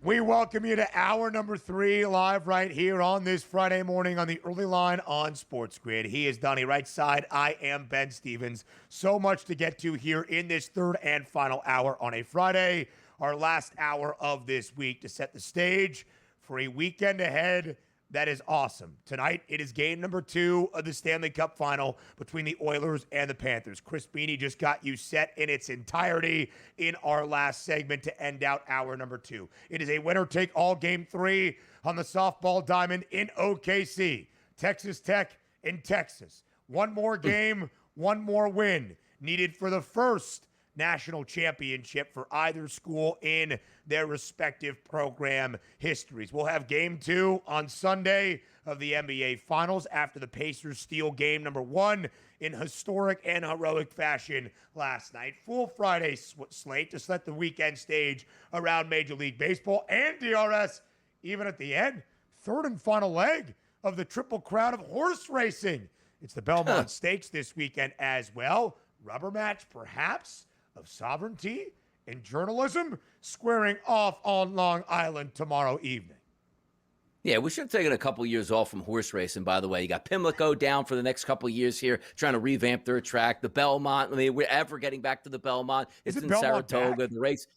We welcome you to hour number 3 live right here on this Friday morning on the early line on SportsGrid. He is Donnie Rightside. I am Ben Stevens. So much to get to here in this third and final hour on a Friday, our last hour of this week to set the stage for a weekend ahead that is awesome. Tonight, it is game number 2 of the Stanley Cup Final between the Oilers and the Panthers. Chris Beanie just got you set in its entirety in our last segment to end out hour number 2. It is a winner-take-all game 3 on the softball diamond in OKC. Texas Tech in Texas. One more game, one more win needed for the first national championship for either school in their respective program histories. We'll have game 2 on Sunday of the NBA Finals after the Pacers steal game number 1 in historic and heroic fashion last night. Full Friday slate to set the weekend stage around Major League Baseball and DRS, even at the end, third and final leg of the Triple Crown of horse racing. It's the Belmont Stakes this weekend as well. Rubber match, perhaps, of sovereignty and journalism squaring off on Long Island tomorrow evening. Yeah, we should have taken a couple years off from horse racing, by the way. You got Pimlico down for the next couple years here, trying to revamp their track. The Belmont, I mean, we're ever getting back to the Belmont. It's in Belmont Saratoga. back? The race.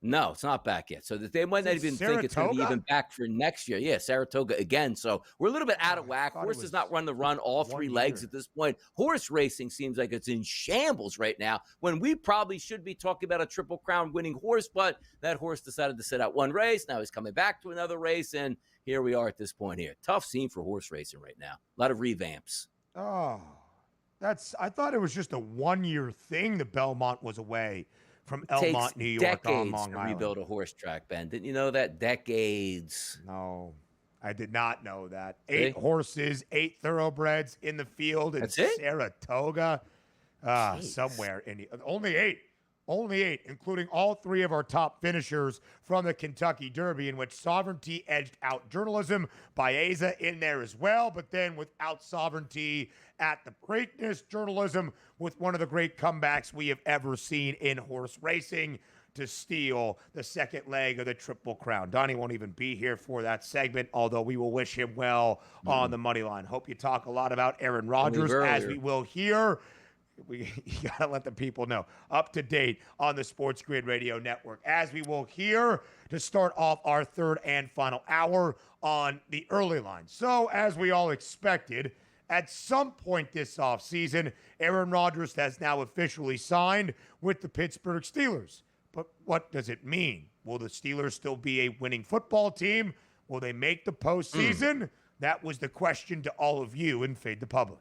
No, it's not back yet. So they might not even think it's going to be even back for next year. Yeah, Saratoga again. So we're a little bit out of whack. Horse does not run the run all 3 legs at this point. Horse racing seems like it's in shambles right now when we probably should be talking about a Triple Crown winning horse, but that horse decided to sit out one race. Now he's coming back to another race, and here we are at this point here. Tough scene for horse racing right now. A lot of revamps. Oh, I thought it was just a 1-year thing. The Belmont was away from Elmont, New York on Long Island. To rebuild a horse track, Ben. Didn't you know that? Decades. No, I did not know that. 8 horses, 8 thoroughbreds in the field in Saratoga. Somewhere in only 8. Only 8, including all 3 of our top finishers from the Kentucky Derby, in which sovereignty edged out journalism. Baeza in there as well, but then without sovereignty at the Preakness, journalism with one of the great comebacks we have ever seen in horse racing to steal the second leg of the Triple Crown. Donnie won't even be here for that segment, although we will wish him well on the money line. Hope you talk a lot about Aaron Rodgers, as we will here. You gotta let the people know. Up to date on the SportsGrid Radio Network, as we will hear to start off our third and final hour on the early line. So, as we all expected, at some point this offseason, Aaron Rodgers has now officially signed with the Pittsburgh Steelers. But what does it mean? Will the Steelers still be a winning football team? Will they make the postseason? That was the question to all of you in Fade the Public.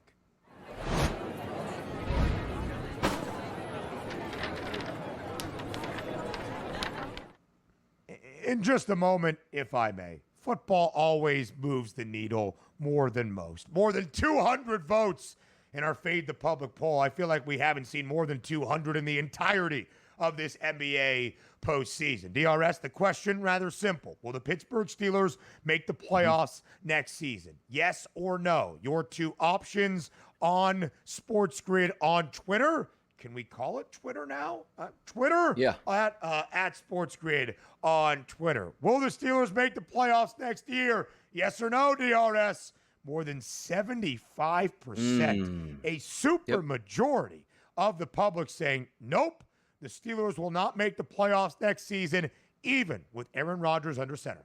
In just a moment, if I may, football always moves the needle more than most. More than 200 votes in our Fade the Public poll. I feel like we haven't seen more than 200 in the entirety of this NBA postseason. DRS, the question, rather simple. Will the Pittsburgh Steelers make the playoffs next season? Yes or no? Your 2 options on SportsGrid on Twitter. Can we call it Twitter now? Twitter? Yeah. At SportsGrid on Twitter. Will the Steelers make the playoffs next year? Yes or no, DRS? More than 75%. A super majority of the public saying, nope, the Steelers will not make the playoffs next season, even with Aaron Rodgers under center.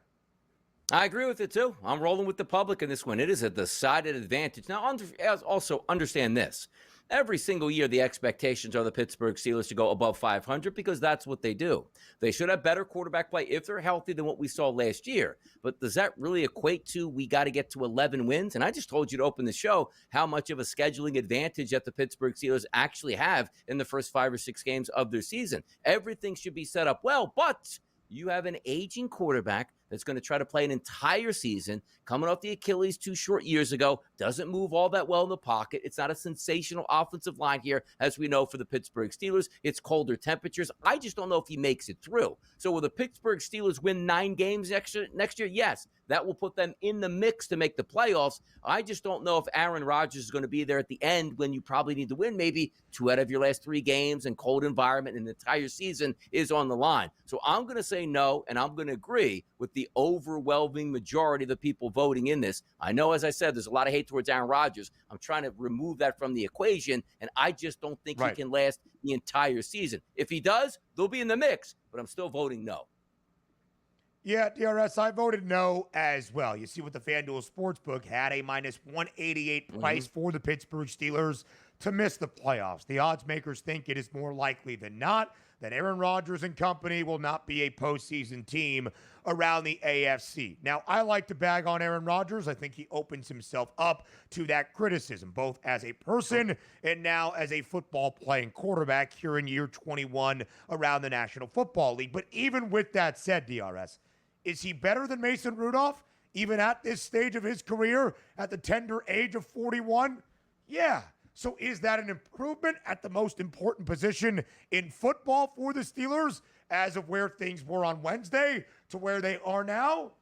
I agree with it, too. I'm rolling with the public in this one. It is a decided advantage. Now, also understand this. Every single year, the expectations are the Pittsburgh Steelers to go above 500 because that's what they do. They should have better quarterback play if they're healthy than what we saw last year. But does that really equate to we got to get to 11 wins? And I just told you to open the show how much of a scheduling advantage that the Pittsburgh Steelers actually have in the first 5 or 6 games of their season. Everything should be set up well, but you have an aging quarterback that's going to try to play an entire season, coming off the Achilles 2 short years ago, doesn't move all that well in the pocket. It's not a sensational offensive line here, as we know for the Pittsburgh Steelers. It's colder temperatures. I just don't know if he makes it through. So will the Pittsburgh Steelers win 9 games next year? Yes. that will put them in the mix to make the playoffs. I just don't know if Aaron Rodgers is going to be there at the end when you probably need to win maybe 2 out of your last 3 games and cold environment and the entire season is on the line. So I'm going to say no, and I'm going to agree with the overwhelming majority of the people voting in this. I know, as I said, there's a lot of hate towards Aaron Rodgers. I'm trying to remove that from the equation, and I just don't think he can last the entire season. If he does, they'll be in the mix, but I'm still voting no. Yeah, DRS, I voted no as well. You see what the FanDuel Sportsbook had a minus 188 price for the Pittsburgh Steelers to miss the playoffs. The odds makers think it is more likely than not that Aaron Rodgers and company will not be a postseason team around the AFC. Now, I like to bag on Aaron Rodgers. I think he opens himself up to that criticism, both as a person and now as a football playing quarterback here in year 21 around the National Football League. But even with that said, DRS, is he better than Mason Rudolph, even at this stage of his career, at the tender age of 41? Yeah. So is that an improvement at the most important position in football for the Steelers as of where things were on Wednesday to where they are now?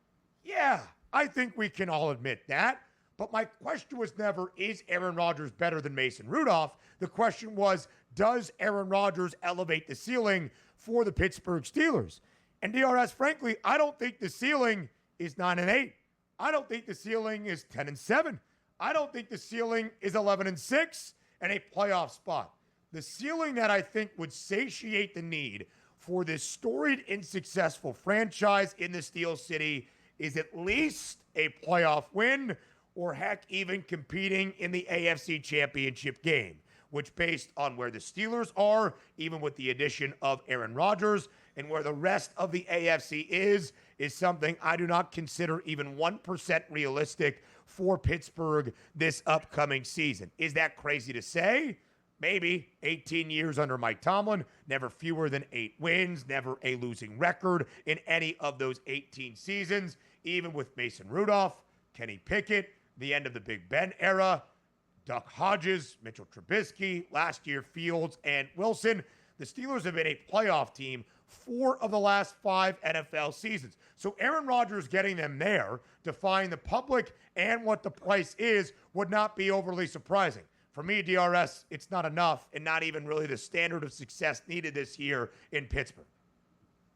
Yeah, I think we can all admit that. But my question was never, is Aaron Rodgers better than Mason Rudolph? The question was, does Aaron Rodgers elevate the ceiling for the Pittsburgh Steelers? And DRS, frankly, I don't think the ceiling is 9-8. I don't think the ceiling is 10-7. I don't think the ceiling is 11-6 and a playoff spot. The ceiling that I think would satiate the need for this storied and successful franchise in the Steel City is at least a playoff win, or heck, even competing in the AFC Championship game, which based on where the Steelers are, even with the addition of Aaron Rodgers, and where the rest of the AFC is something I do not consider even 1% realistic for Pittsburgh this upcoming season. Is that crazy to say? Maybe. 18 years under Mike Tomlin, never fewer than 8 wins, never a losing record in any of those 18 seasons, even with Mason Rudolph, Kenny Pickett, the end of the Big Ben era, Duck Hodges, Mitchell Trubisky, last year Fields and Wilson. The Steelers have been a playoff team 4 of the last 5 NFL seasons. So Aaron Rodgers getting them there, defying the public and what the price is, would not be overly surprising. For me, DRS, it's not enough and not even really the standard of success needed this year in Pittsburgh.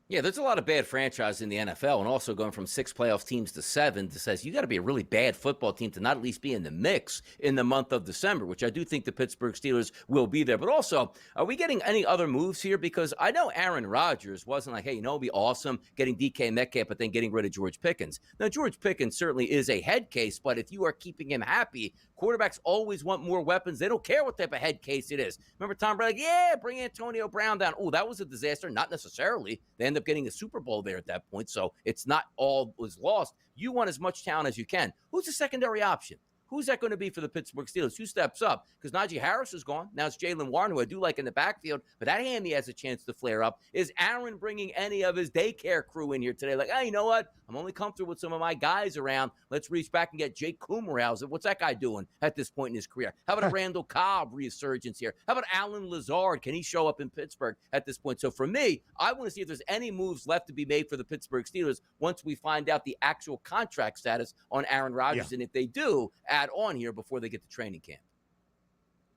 Yeah, there's a lot of bad franchises in the NFL, and also going from 6 playoff teams to 7 says you got to be a really bad football team to not at least be in the mix in the month of December, which I do think the Pittsburgh Steelers will be there. But also, are we getting any other moves here? Because I know Aaron Rodgers wasn't like, hey, you know, it'd be awesome getting DK Metcalf, but then getting rid of George Pickens. Now, George Pickens certainly is a head case, but if you are keeping him happy, quarterbacks always want more weapons. They don't care what type of head case it is. Remember Tom Brady, like, yeah, bring Antonio Brown down. Oh, that was a disaster. Not necessarily. They end up getting a Super Bowl there at that point, so it's not all was lost. You want as much talent as you can. Who's the secondary option? Who's that going to be for the Pittsburgh Steelers? Who steps up? Because Najee Harris is gone. Now it's Jaylen Warren, who I do like in the backfield, but that handy has a chance to flare up. Is Aaron bringing any of his daycare crew in here today? Like, hey, you know what? I'm only comfortable with some of my guys around. Let's reach back and get Jake Kumerow. What's that guy doing at this point in his career? How about a Randall Cobb resurgence here? How about Alan Lazard? Can he show up in Pittsburgh at this point? So for me, I want to see if there's any moves left to be made for the Pittsburgh Steelers once we find out the actual contract status on Aaron Rodgers. And if they do, add on here before they get to training camp.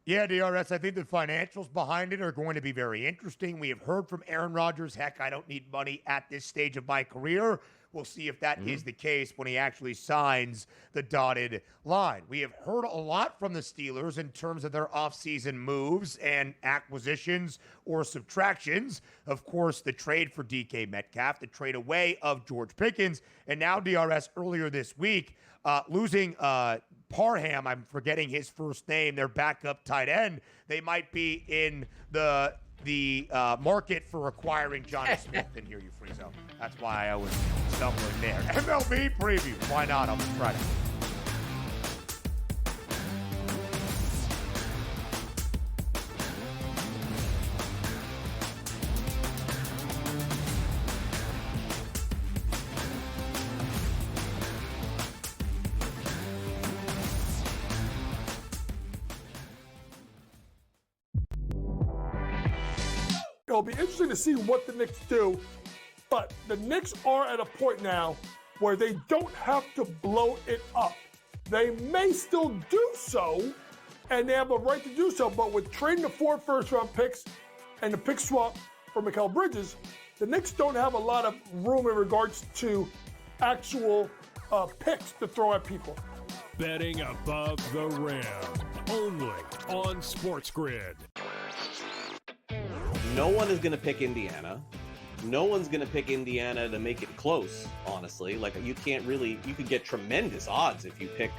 Yeah, DRS, I think the financials behind it are going to be very interesting. We have heard from Aaron Rodgers, heck, I don't need money at this stage of my career. We'll see if that is the case when he actually signs the dotted line. We have heard a lot from the Steelers in terms of their offseason moves and acquisitions or subtractions. Of course, the trade for DK Metcalf, the trade away of George Pickens, and now DRS earlier this week, losing Parham, I'm forgetting his first name, their backup tight end. They might be in the market for acquiring Johnny Smith. Didn't hear you, Friezo. That's why I was stumbling there. MLB preview. Why not on Friday? It'll be interesting to see what the Knicks do, but the Knicks are at a point now where they don't have to blow it up. They may still do so, and they have a right to do so, but with trading the 4 first-round picks and the pick swap for Mikal Bridges, the Knicks don't have a lot of room in regards to actual picks to throw at people. Betting above the rim, only on SportsGrid. No one is going to pick Indiana. No one's going to pick Indiana to make it close, honestly. Like, you could get tremendous odds if you pick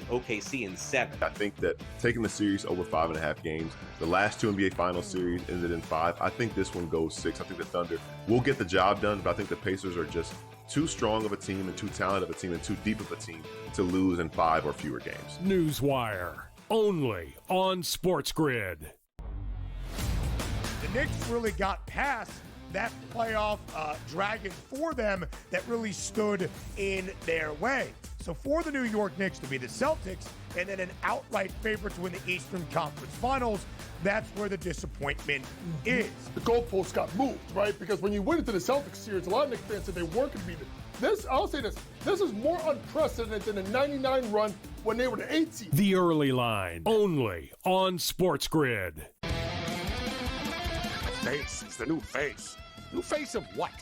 OKC in 7. I think that taking the series over 5.5 games, the last 2 NBA Finals series ended in 5. I think this one goes 6. I think the Thunder will get the job done, but I think the Pacers are just too strong of a team and too talented of a team and too deep of a team to lose in 5 or fewer games. Newswire, only on SportsGrid. The Knicks really got past that playoff dragon for them that really stood in their way. So for the New York Knicks to be the Celtics and then an outright favorite to win the Eastern Conference Finals, that's where the disappointment is. The goalposts got moved, right? Because when you went into the Celtics series, a lot of Knicks fans said they weren't going to beat it. I'll say this is more unprecedented than the 99 run when they were the 8th seed. The Early Line, only on SportsGrid. Face. It's the new face. New face of what?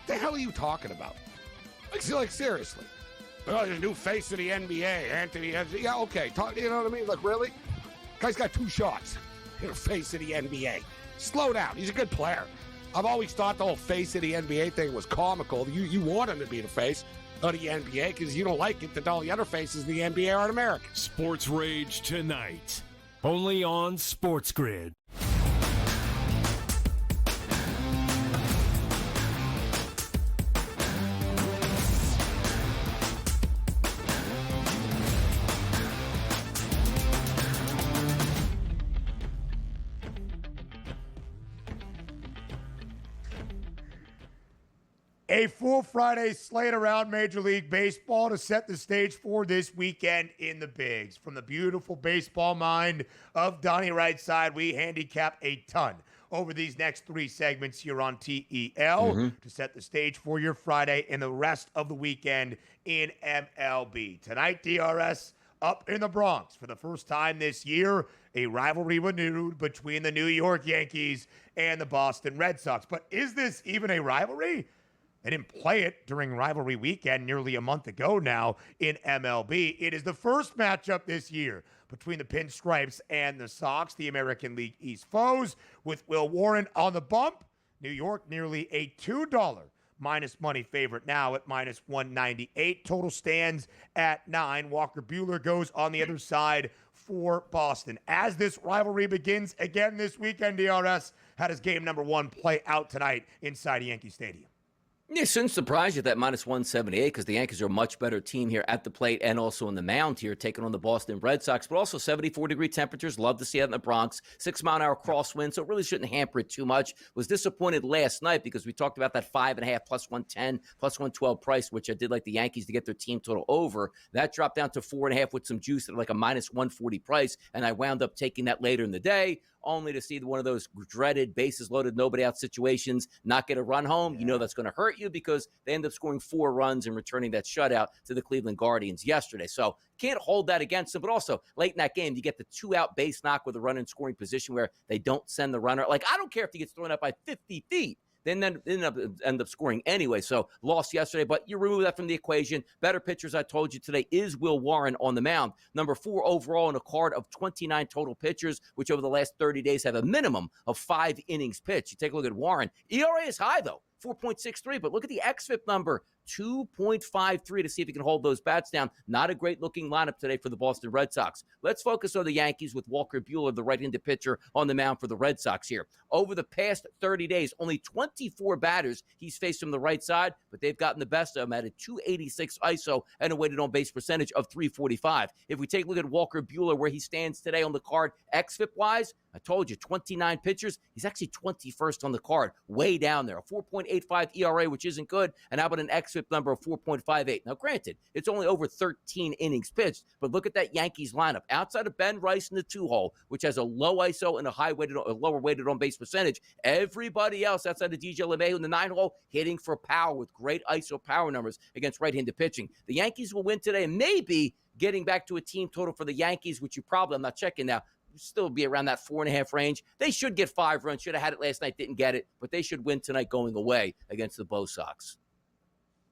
The hell are you talking about? Like seriously. Oh, the new face of the NBA, Anthony. Yeah, okay. You know what I mean? Look, really? Guy's got 2 shots. You're the face of the NBA. Slow down. He's a good player. I've always thought the whole face of the NBA thing was comical. You want him to be the face of the NBA because you don't like it that all the other faces of the NBA aren't American. Sports Rage tonight, only on SportsGrid. A full Friday slate around Major League Baseball to set the stage for this weekend in the Bigs. From the beautiful baseball mind of Donnie Rightside, we handicap a ton over these next 3 segments here on TEL to set the stage for your Friday and the rest of the weekend in MLB. Tonight, DRS up in the Bronx for the first time this year, a rivalry renewed between the New York Yankees and the Boston Red Sox. But is this even a rivalry? They didn't play it during rivalry weekend nearly a month ago now in MLB. It is the first matchup this year between the Pinstripes and the Sox, the American League East foes, with Will Warren on the bump. New York nearly a $2 minus money favorite now at minus 198. Total stands at 9. Walker Buehler goes on the other side for Boston. As this rivalry begins again this weekend, DRS, how does game number 1 play out tonight inside Yankee Stadium? Yeah, shouldn't surprise you at that minus 178 because the Yankees are a much better team here at the plate and also in the mound here, taking on the Boston Red Sox, but also 74-degree temperatures. Love to see that in the Bronx. 6-mile-an-hour crosswind, so it really shouldn't hamper it too much. Was disappointed last night because we talked about that 5.5 plus 110 plus 112 price, which I did like the Yankees to get their team total over. That dropped down to 4.5 with some juice at like a minus 140 price, and I wound up taking that later in the day, only to see one of those dreaded bases loaded, nobody out situations, not get a run home. You know that's going to hurt you because they end up scoring 4 runs and returning that shutout to the Cleveland Guardians yesterday. So can't hold that against them. But also late in that game, you get the 2-out base knock with a run in scoring position where they don't send the runner. Like, I don't care if he gets thrown up by 50 feet. Then end up scoring anyway. So lost yesterday, but you remove that from the equation. Better pitchers, I told you today, is Will Warren on the mound. Number 4 overall in a card of 29 total pitchers, which over the last 30 days have a minimum of 5 innings pitched. You take a look at Warren. ERA is high, though, 4.63, but look at the xFIP number, 2.53 to see if he can hold those bats down. Not a great-looking lineup today for the Boston Red Sox. Let's focus on the Yankees with Walker Buehler, the right-handed pitcher, on the mound for the Red Sox here. Over the past 30 days, only 24 batters he's faced from the right side, but they've gotten the best of him at a 286 ISO and a weighted on-base percentage of 345. If we take a look at Walker Buehler, where he stands today on the card, xFIP-wise, I told you, 29 pitchers. He's actually 21st on the card, way down there. A 4.85 ERA, which isn't good, and how about an xFIP number of 4.58? Now, granted, it's only over 13 innings pitched, but look at that Yankees lineup. Outside of Ben Rice in the 2-hole, which has a low ISO and a lower weighted on base percentage, everybody else outside of DJ LeMahieu in the 9-hole hitting for power with great ISO power numbers against right-handed pitching. The Yankees will win today, and maybe getting back to a team total for the Yankees, which you probably, I'm not checking now, still be around that 4.5 range. They should get 5 runs. Should have had it last night, didn't get it, but they should win tonight going away against the Bo Sox.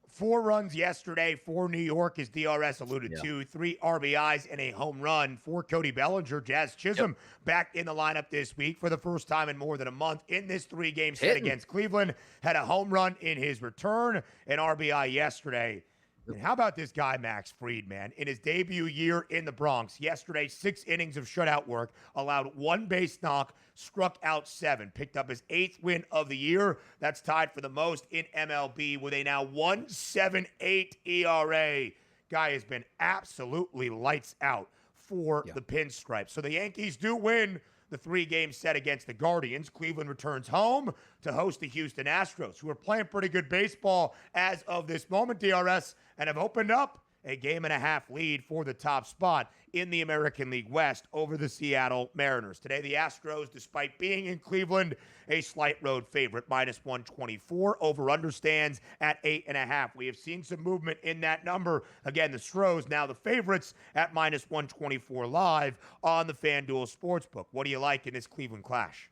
4 runs yesterday for New York, as DRS alluded to. 3 RBIs and a home run for Cody Bellinger. Jazz Chisholm back in the lineup this week for the first time in more than a month in this 3-game set against Cleveland. Had a home run in his return, an RBI yesterday. And how about this guy, Max Fried, man? In his debut year in the Bronx, yesterday, 6 innings of shutout work, allowed 1 base knock, struck out 7, picked up his 8th win of the year. That's tied for the most in MLB with a now 1.78 ERA. Guy has been absolutely lights out for the Pinstripes. So the Yankees do win the 3-game set against the Guardians. Cleveland returns home to host the Houston Astros, who are playing pretty good baseball as of this moment, DRS, and have opened up a 1.5-game lead for the top spot in the American League West over the Seattle Mariners. Today, the Astros, despite being in Cleveland, a slight road favorite, -124. Over-under stands at 8.5. We have seen some movement in that number. Again, the Stros now the favorites at -124 live on the FanDuel Sportsbook. What do you like in this Cleveland clash?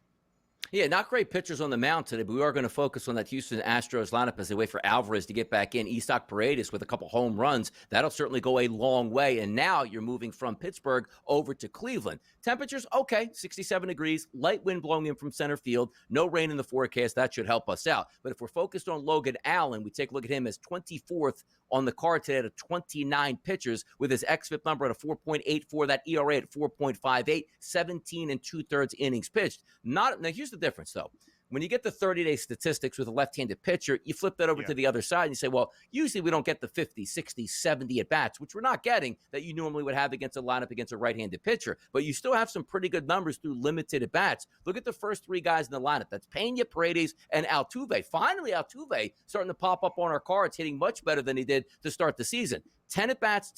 Yeah, not great pitchers on the mound today, but we are going to focus on that Houston Astros lineup as they wait for Alvarez to get back in. Isak Paredes with a couple home runs. That'll certainly go a long way. And now you're moving from Pittsburgh over to Cleveland. Temperatures, okay, 67 degrees, light wind blowing in from center field, no rain in the forecast. That should help us out. But if we're focused on Logan Allen, we take a look at him as 24th on the card today at 29 pitchers with his xFIP number at a 4.84, that ERA at 4.58, 17 2/3 innings pitched. Now, here's the difference, though. When you get the 30-day statistics with a left-handed pitcher, you flip that over to the other side and you say, well, usually we don't get the 50, 60, 70 at-bats, which we're not getting that you normally would have against a lineup against a right-handed pitcher. But you still have some pretty good numbers through limited at-bats. Look at the first 3 guys in the lineup. That's Pena, Paredes, and Altuve. Finally, Altuve starting to pop up on our cards, hitting much better than he did to start the season. 10 at-bats,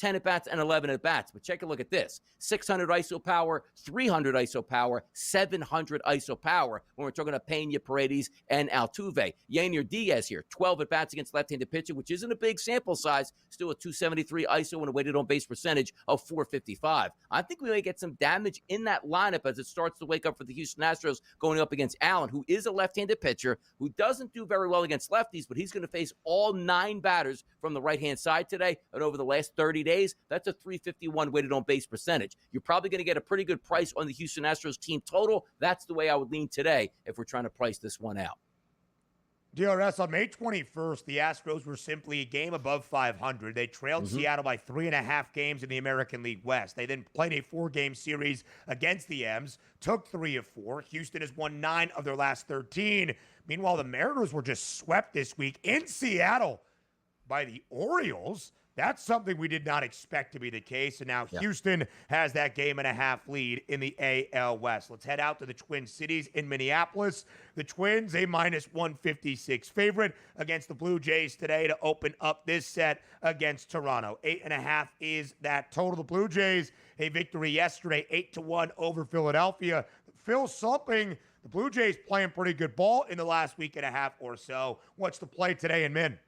and 11 at-bats. But take a look at this. 600 ISO power, 300 ISO power, 700 ISO power when we're talking about Pena, Paredes, and Altuve. Yainer Diaz here, 12 at-bats against left-handed pitcher, which isn't a big sample size, still a 273 ISO and a weighted on-base percentage of 455. I think we may get some damage in that lineup as it starts to wake up for the Houston Astros going up against Allen, who is a left-handed pitcher, who doesn't do very well against lefties, but he's going to face all 9 batters from the right-hand side today, and over the last 30 days, that's a 351 weighted on base percentage. You're probably going to get a pretty good price on the Houston Astros team total. That's the way I would lean today if we're trying to price this one out. DRS, on May 21st, the Astros were simply a game above 500. They trailed Seattle by 3.5 games in the American League West. They then played a 4-game series against the M's, took 3 of 4. Houston has won 9 of their last 13. Meanwhile, the Mariners were just swept this week in Seattle by the Orioles. That's something we did not expect to be the case, and now Houston has that 1.5-game lead in the AL West. Let's head out to the Twin Cities in Minneapolis. The Twins, a -156 favorite against the Blue Jays today to open up this set against Toronto. 8.5 is that total. The Blue Jays, a victory yesterday, 8-1 over Philadelphia. Phil slumping. The Blue Jays playing pretty good ball in the last week and a half or so. What's the play today in Min?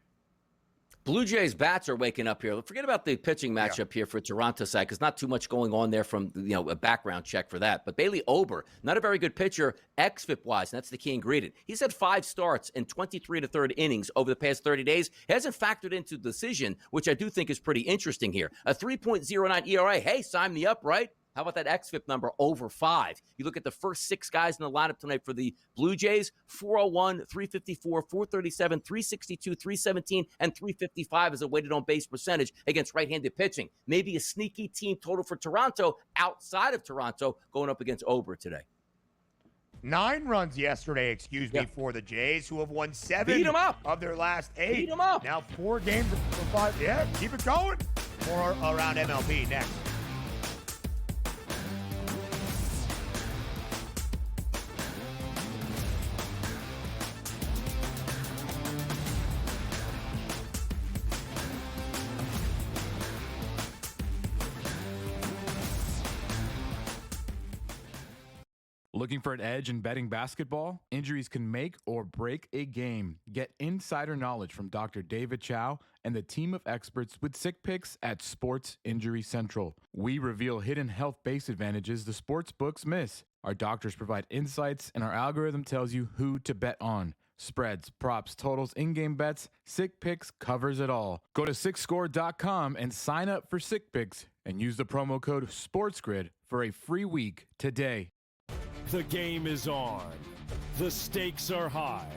Blue Jays bats are waking up here. Forget about the pitching matchup here for Toronto side, because not too much going on there from a background check for that. But Bailey Ober, not a very good pitcher, xFIP wise, and that's the key ingredient. He's had 5 starts in 23 1/3 innings over the past 30 days. He hasn't factored into the decision, which I do think is pretty interesting here. A 3.09 ERA. Hey, sign me up, right? How about that xFIP number over 5? You look at the first 6 guys in the lineup tonight for the Blue Jays, 401, 354, 437, 362, 317, and 355 as a weighted on base percentage against right-handed pitching. Maybe a sneaky team total for Toronto outside of Toronto going up against Ober today. 9 runs yesterday, for the Jays, who have won 7 Beat 'em up. of their last 8. Beat 'em up. Now 4 games for 5. Yeah, keep it going. More around MLB next. Looking for an edge in betting basketball? Injuries can make or break a game. Get insider knowledge from Dr. David Chow and the team of experts with Sick Picks at Sports Injury Central. We reveal hidden health-based advantages the sports books miss. Our doctors provide insights, and our algorithm tells you who to bet on. Spreads, props, totals, in-game bets, Sick Picks covers it all. Go to SickScore.com and sign up for Sick Picks and use the promo code SportsGrid for a free week today. The game is on. The stakes are high.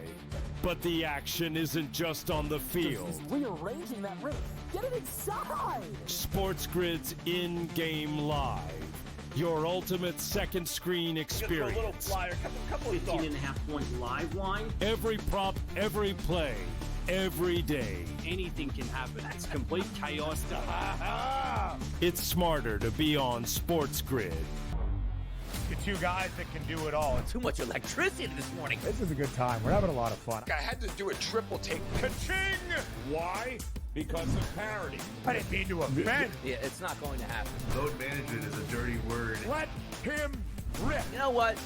But the action isn't just on the field. He's rearranging that ring. Get it inside! SportsGrid's in-game live. Your ultimate second screen experience. A little flyer, couple of 15.5-point live line. Every prop, every play, every day. Anything can happen. That's complete chaos. It's smarter to be on SportsGrid. The two guys that can do it all. Too much electricity this morning. This is a good time. We're having a lot of fun. I had to do a triple take. Ka-ching! Why? Because of parity. I didn't mean to offend. Yeah, it's not going to happen. Load management is a dirty word. Let him rip. You know what?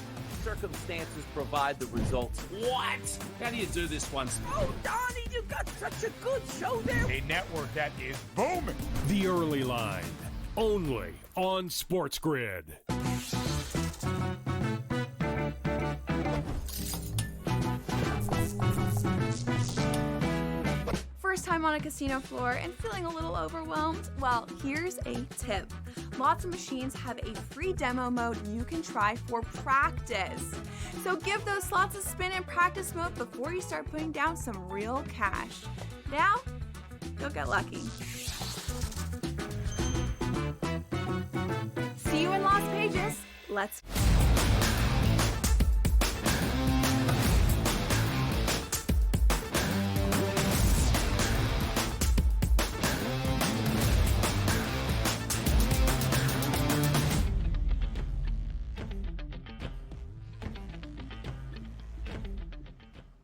Circumstances provide the results. What? How do you do this one? Oh, Donnie, you got such a good show there. A network that is booming. The Early Line, only on SportsGrid. First time on a casino floor and feeling a little overwhelmed? Well, here's a tip. Lots of machines have a free demo mode you can try for practice. So give those slots a spin in practice mode before you start putting down some real cash. Now, go get lucky. See you in Las Vegas. Let's...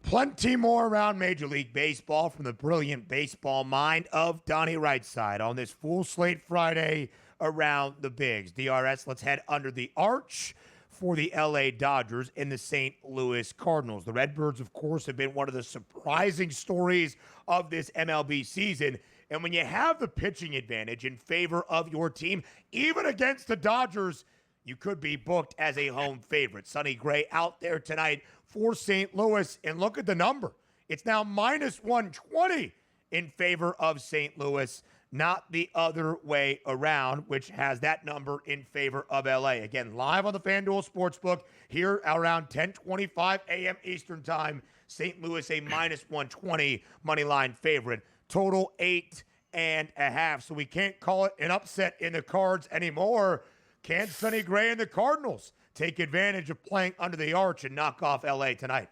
Plenty more around Major League Baseball from the brilliant baseball mind of Donnie Rightside on this full slate Friday around the Bigs. DRS, let's head under the arch for the LA Dodgers and the St. Louis Cardinals. The Redbirds, of course, have been one of the surprising stories of this MLB season. And when you have the pitching advantage in favor of your team, even against the Dodgers, you could be booked as a home favorite. Sonny Gray out there tonight for St. Louis, and look at the number. It's now minus 120 in favor of St. Louis, not the other way around, which has that number in favor of LA. Again, live on the FanDuel Sportsbook here around 10:25 a.m. Eastern Time. St. Louis a minus 120 money line favorite. Total 8.5. So we can't call it an upset in the cards anymore. Can Sonny Gray and the Cardinals take advantage of playing under the arch and knock off LA tonight?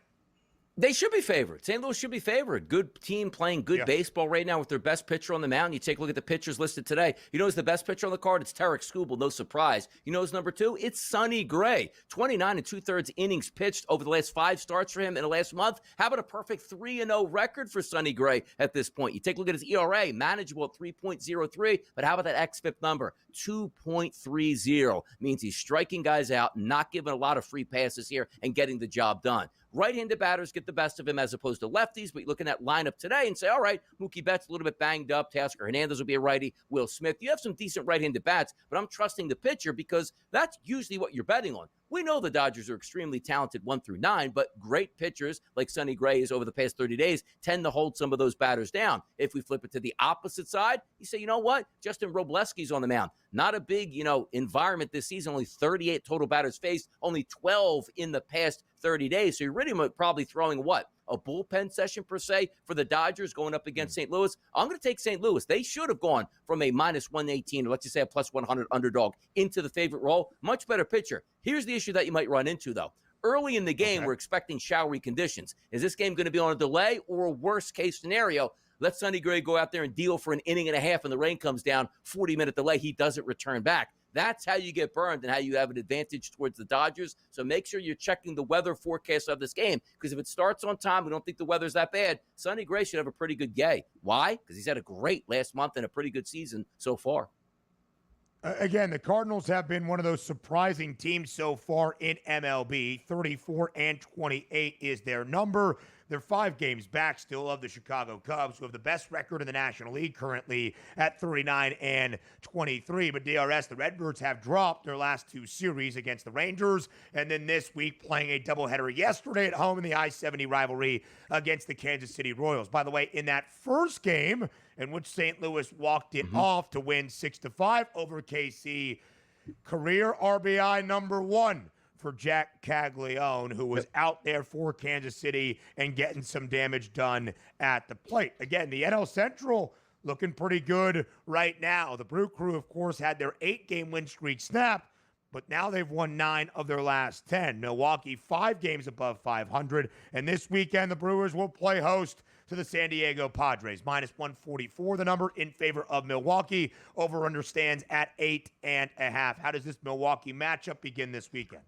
They should be favored. St. Louis should be favored. Good team playing good baseball right now with their best pitcher on the mound. You take a look at the pitchers listed today. You know who's the best pitcher on the card? It's Tarek Skubal. No surprise. You know who's number two? It's Sonny Gray. 29 2/3 innings pitched over the last 5 starts for him in the last month. How about a perfect 3-0 record for Sonny Gray at this point? You take a look at his ERA, manageable at 3.03. But how about that xFIP number? 2.30. Means he's striking guys out, not giving a lot of free passes here, and getting the job done. Right-handed batters get the best of him as opposed to lefties, but you look in that lineup today and say, all right, Mookie Betts a little bit banged up. Tasker Hernandez will be a righty. Will Smith. You have some decent right-handed bats, but I'm trusting the pitcher because that's usually what you're betting on. We know the Dodgers are extremely talented 1 through 9, but great pitchers like Sonny Gray is over the past 30 days tend to hold some of those batters down. If we flip it to the opposite side, you say, you know what? Justin Robleski's on the mound. Not a big, environment this season. Only 38 total batters faced, only 12 in the past 30 days. So you're really probably throwing what? A bullpen session per se for the Dodgers going up against St. Louis. I'm going to take St. Louis. They should have gone from a minus 118 or let's just say a plus 100 underdog into the favorite role. Much better pitcher. Here's the issue that you might run into though. Early in the game, we're expecting showery conditions. Is this game going to be on a delay or a worst case scenario? Let Sonny Gray go out there and deal for an inning and a half and the rain comes down, 40-minute delay. He doesn't return back. That's how you get burned and how you have an advantage towards the Dodgers. So make sure you're checking the weather forecast of this game because if it starts on time, we don't think the weather's that bad. Sonny Gray should have a pretty good day. Why? Because he's had a great last month and a pretty good season so far. Again, the Cardinals have been one of those surprising teams so far in MLB. 34-28 is their number. They're 5 games back still of the Chicago Cubs, who have the best record in the National League currently at 39-23. But DRS, the Redbirds have dropped their last 2 series against the Rangers, and then this week playing a doubleheader yesterday at home in the I-70 rivalry against the Kansas City Royals. By the way, in that first game, in which St. Louis walked it off to win 6-5 over KC, career RBI number 1 for Jack Caglione, who was out there for Kansas City and getting some damage done at the plate. Again, the NL Central looking pretty good right now. The Brew Crew, of course, had their 8-game win streak snap, but now they've won 9 of their last 10. Milwaukee, 5 games above 500. And this weekend, the Brewers will play host to the San Diego Padres. -144, the number in favor of Milwaukee. Over-under stands at 8.5. How does this Milwaukee matchup begin this weekend?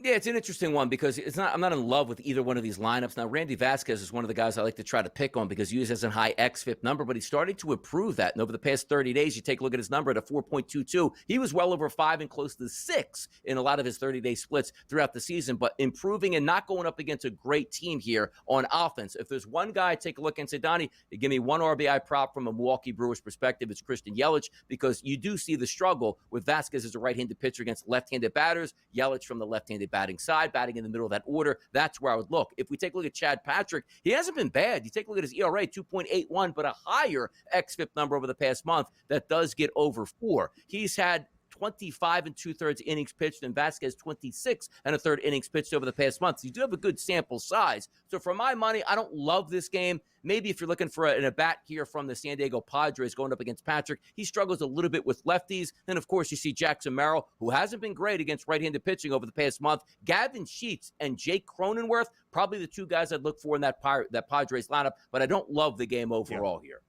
Yeah, it's an interesting one because I'm not in love with either one of these lineups. Now, Randy Vasquez is one of the guys I like to try to pick on because he has a high xFIP number, but he's starting to improve that. And over the past 30 days, you take a look at his number at a 4.22. He was well over 5 and close to 6 in a lot of his 30-day splits throughout the season, but improving and not going up against a great team here on offense. If there's one guy, take a look and say, Donnie, give me one RBI prop from a Milwaukee Brewers perspective, it's Christian Yelich, because you do see the struggle with Vasquez as a right-handed pitcher against left-handed batters, Yelich from the left-handed batting side, batting in the middle of that order. That's where I would look. If we take a look at Chad Patrick, he hasn't been bad. You take a look at his ERA, 2.81, but a higher xFIP number over the past month that does get over 4. He's had 25 2/3 innings pitched, and Vasquez 26 1/3 innings pitched over the past month. So you do have a good sample size. So for my money, I don't love this game. Maybe if you're looking for an at-bat here from the San Diego Padres going up against Patrick, he struggles a little bit with lefties. Then, of course, you see Jackson Merrill, who hasn't been great against right-handed pitching over the past month. Gavin Sheets and Jake Cronenworth, probably the 2 guys I'd look for in that Padres lineup, but I don't love the game overall here.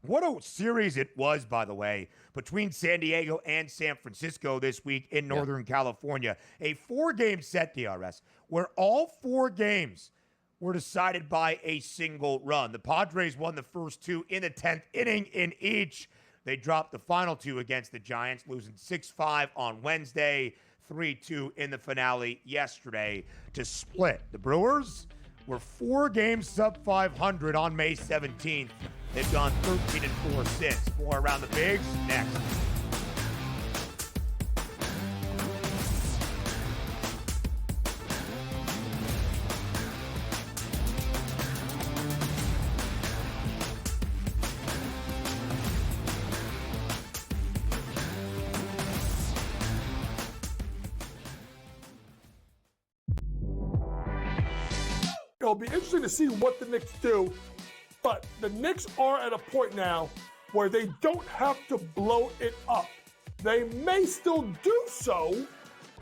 What a series it was, by the way, between San Diego and San Francisco this week in Northern California. A 4-game set, DRS, where all 4 games were decided by a single run. The Padres won the first 2 in the 10th inning in each. They dropped the final 2 against the Giants, losing 6-5 on Wednesday, 3-2 in the finale yesterday to split. The Brewers were 4 games sub 500 on May 17th. They've gone 13-4 since. More around the bigs next. It'll be interesting to see what the Knicks do, but the Knicks are at a point now where they don't have to blow it up. They may still do so,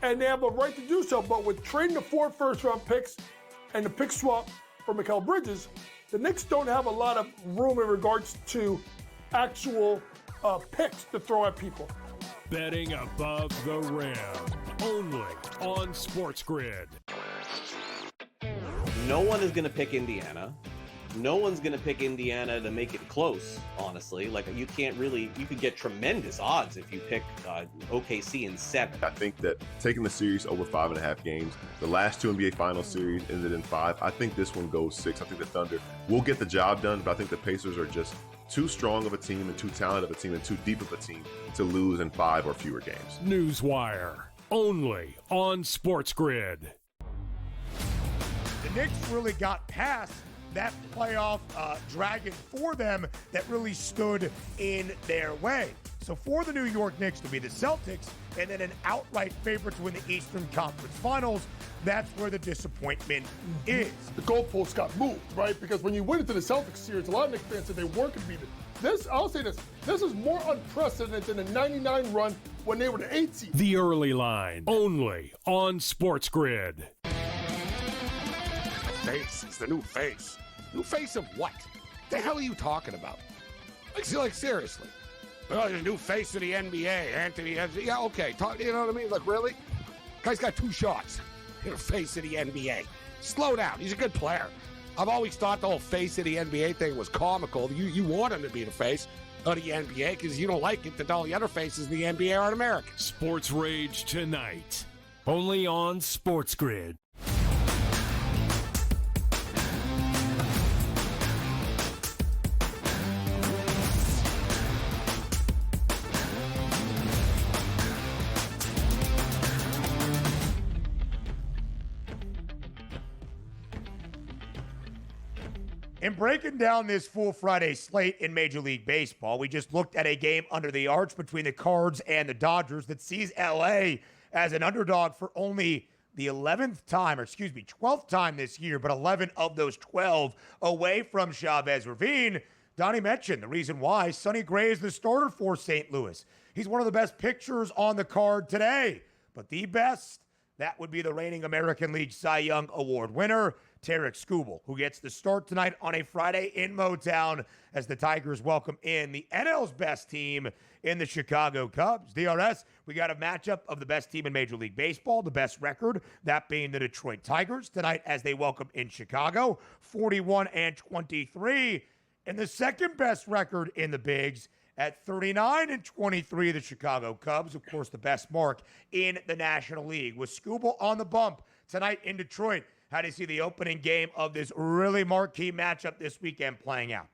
and they have a right to do so, but with trading the 4 first-round picks and the pick swap for Mikal Bridges, the Knicks don't have a lot of room in regards to actual picks to throw at people. Betting above the rim, only on SportsGrid. No one is going to pick Indiana. No one's going to pick Indiana to make it close, honestly. Like, you can't really, you could get tremendous odds if you pick OKC in 7. I think that taking the series over 5.5 games, the last 2 NBA Finals series ended in 5. I think this one goes 6. I think the Thunder will get the job done, but I think the Pacers are just too strong of a team and too talented of a team and too deep of a team to lose in 5 or fewer games. Newswire, only on SportsGrid. The Knicks really got past that playoff dragon for them that really stood in their way. So for the New York Knicks to be the Celtics and then an outright favorite to win the Eastern Conference Finals, that's where the disappointment is. The goalposts got moved, right? Because when you went into the Celtics series, a lot of Knicks fans said they weren't going to beat it. This, I'll say this is more unprecedented than the 99 run when they were the 8th seed. The Early Line, only on SportsGrid. Face is the new face. New face of what? The hell are you talking about? Like seriously. Oh, the new face of the NBA, Anthony. Yeah, okay. You know what I mean? Like, really? Guy's got 2 shots. You're the face of the NBA. Slow down. He's a good player. I've always thought the whole face of the NBA thing was comical. You want him to be the face. of the NBA because you don't like it that all the other faces in the NBA aren't American. Sports Rage tonight, only on SportsGrid. In breaking down this full Friday slate in Major League Baseball, we just looked at a game under the arch between the Cards and the Dodgers that sees LA as an underdog for only the 12th time this year, but 11 of those 12 away from Chavez Ravine. Donnie mentioned the reason why. Sonny Gray is the starter for St. Louis. He's one of the best pitchers on the card today, but the best, that would be the reigning American League Cy Young Award winner, Tarek Skubal, who gets the start tonight on a Friday in Motown as the Tigers welcome in the NL's best team in the Chicago Cubs. DRS, we got a matchup of the best team in Major League Baseball, the best record, that being the Detroit Tigers tonight as they welcome in Chicago, 41-23, and the second best record in the Bigs at 39-23, the Chicago Cubs, of course, the best mark in the National League. With Skubal on the bump tonight in Detroit, how do you see the opening game of this really marquee matchup this weekend playing out?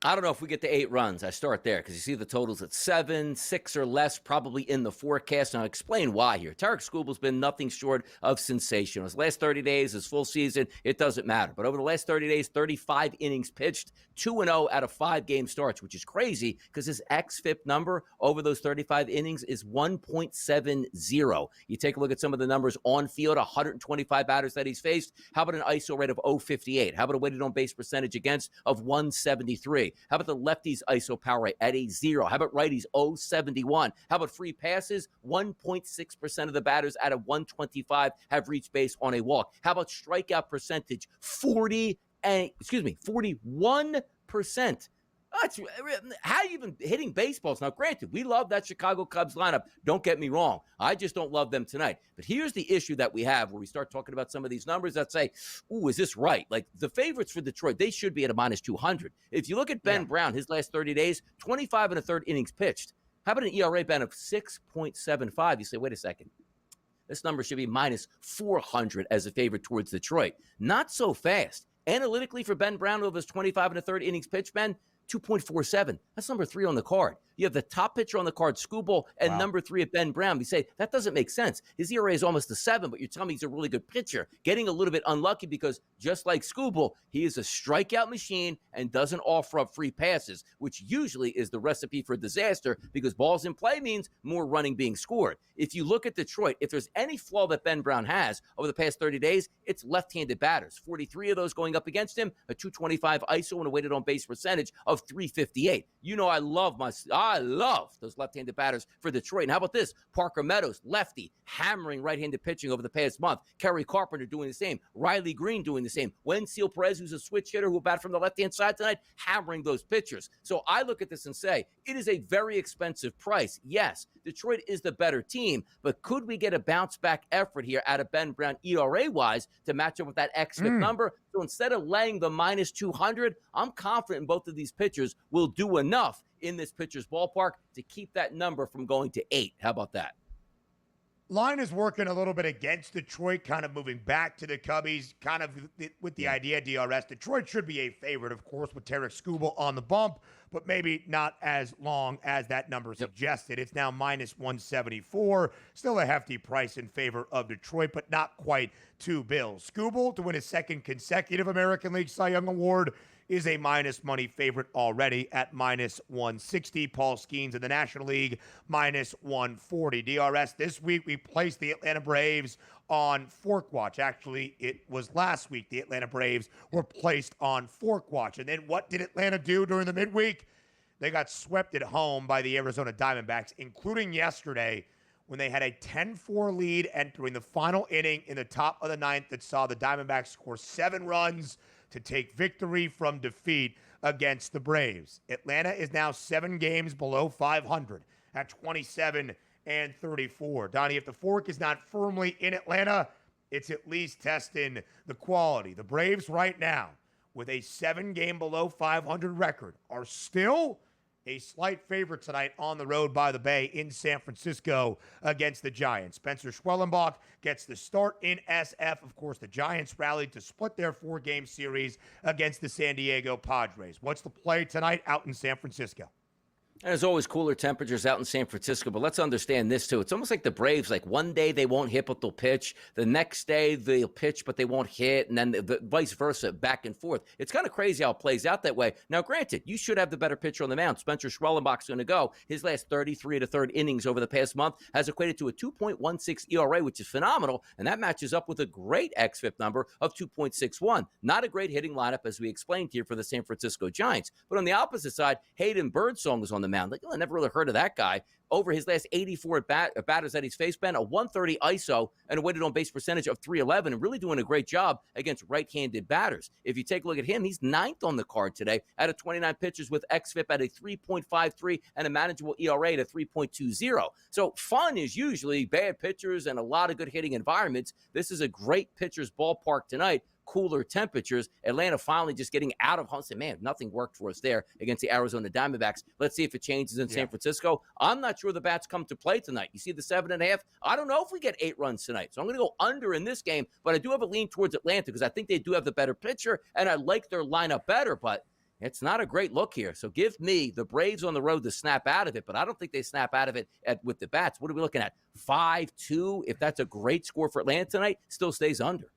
I don't know if we get to 8 runs. I start there because you see the totals at 7, 6 or less probably in the forecast. And I'll explain why here. Tarek Skubal's been nothing short of sensational. His last 30 days, his full season, it doesn't matter. But over the last 30 days, 35 innings pitched, 2-0 out of 5 game starts, which is crazy because his xFIP number over those 35 innings is 1.70. You take a look at some of the numbers on field, 125 batters that he's faced. How about an ISO rate of 0.58? How about a weighted on base percentage against of 173? How about the lefties ISO power rate at a 0? How about righties 0.71? How about free passes? 1.6% of the batters out of 125 have reached base on a walk. How about strikeout percentage? 41%. How are you even hitting baseballs? Now, granted, we love that Chicago Cubs lineup. Don't get me wrong. I just don't love them tonight. But here's the issue that we have where we start talking about some of these numbers that say, ooh, is this right? Like the favorites for Detroit, they should be at a minus 200. If you look at Ben Brown, his last 30 days, 25 1/3 innings pitched. How about an ERA, Ben, of 6.75? You say, wait a second. This number should be minus 400 as a favorite towards Detroit. Not so fast. Analytically for Ben Brown over his 25 1/3 innings pitched, Ben, 2.47. That's number 3 on the card. You have the top pitcher on the card, Skubal, and number 3 at Ben Brown. You say, that doesn't make sense. His ERA is almost a 7, but you're telling me he's a really good pitcher. Getting a little bit unlucky because just like Skubal, he is a strikeout machine and doesn't offer up free passes, which usually is the recipe for disaster because balls in play means more running being scored. If you look at Detroit, if there's any flaw that Ben Brown has over the past 30 days, it's left-handed batters. 43 of those going up against him, a 225 ISO and a weighted on base percentage of 358. You know I love those left-handed batters for Detroit. And how about this? Parker Meadows, lefty, hammering right-handed pitching over the past month. Kerry Carpenter doing the same. Riley Green doing the same. Wensil Perez, who's a switch hitter who will bat from the left-hand side tonight, hammering those pitchers. So I look at this and say, it is a very expensive price. Yes, Detroit is the better team, but could we get a bounce-back effort here out of Ben Brown ERA-wise to match up with that xFIP number? So instead of laying the minus 200, I'm confident both of these pitchers will do enough in this pitcher's ballpark to keep that number from going to 8. How about that? Line is working a little bit against Detroit, kind of moving back to the Cubbies, kind of with the idea, DRS. Detroit should be a favorite, of course, with Tarek Skubal on the bump, but maybe not as long as that number suggested. It's now minus 174. Still a hefty price in favor of Detroit, but not quite $2. Skubal to win his second consecutive American League Cy Young Award is a minus money favorite already at minus 160. Paul Skeens in the National League, minus 140. DRS, this week we placed the Atlanta Braves on Fork Watch. Actually, it was last week the Atlanta Braves were placed on Fork Watch. And then what did Atlanta do during the midweek? They got swept at home by the Arizona Diamondbacks, including yesterday when they had a 10-4 lead entering the final inning in the top of the 9th that saw the Diamondbacks score 7 runs to take victory from defeat against the Braves. Atlanta is now 7 games below 500 at 27-34. Donnie, if the Fork is not firmly in Atlanta, it's at least testing the quality. The Braves right now, with a 7-game below 500 record, are still a slight favorite tonight on the road by the Bay in San Francisco against the Giants. Spencer Schwellenbach gets the start in SF. Of course, the Giants rallied to split their 4-game series against the San Diego Padres. What's the play tonight out in San Francisco? And there's always cooler temperatures out in San Francisco, but let's understand this too. It's almost like the Braves, like one day they won't hit, but they'll pitch. The next day they'll pitch, but they won't hit, and then the vice versa, back and forth. It's kind of crazy how it plays out that way. Now, granted, you should have the better pitcher on the mound. Spencer Schwellenbach's going to go. His last 33 1/3 innings over the past month has equated to a 2.16 ERA, which is phenomenal, and that matches up with a great xFIP number of 2.61. Not a great hitting lineup, as we explained here, for the San Francisco Giants. But on the opposite side, Hayden Birdsong is on the mound. Like, I never really heard of that guy. Over his last 84 batters that he's faced, Ben, a 130 ISO and a weighted on base percentage of 311, and really doing a great job against right-handed batters. If you take a look at him, he's 9th on the card today out of 29 pitchers with xFIP at a 3.53 and a manageable ERA at a 3.20. So fun is usually bad pitchers and a lot of good hitting environments. This is a great pitcher's ballpark tonight. Cooler temperatures. Atlanta finally just getting out of home. Man, nothing worked for us there against the Arizona Diamondbacks. Let's see if it changes in San Francisco. I'm not sure the bats come to play tonight. You see the 7.5? I don't know if we get 8 runs tonight. So I'm going to go under in this game, but I do have a lean towards Atlanta because I think they do have the better pitcher, and I like their lineup better, but it's not a great look here. So give me the Braves on the road to snap out of it, but I don't think they snap out of it with the bats. What are we looking at? 5-2? If that's a great score for Atlanta tonight, still stays under.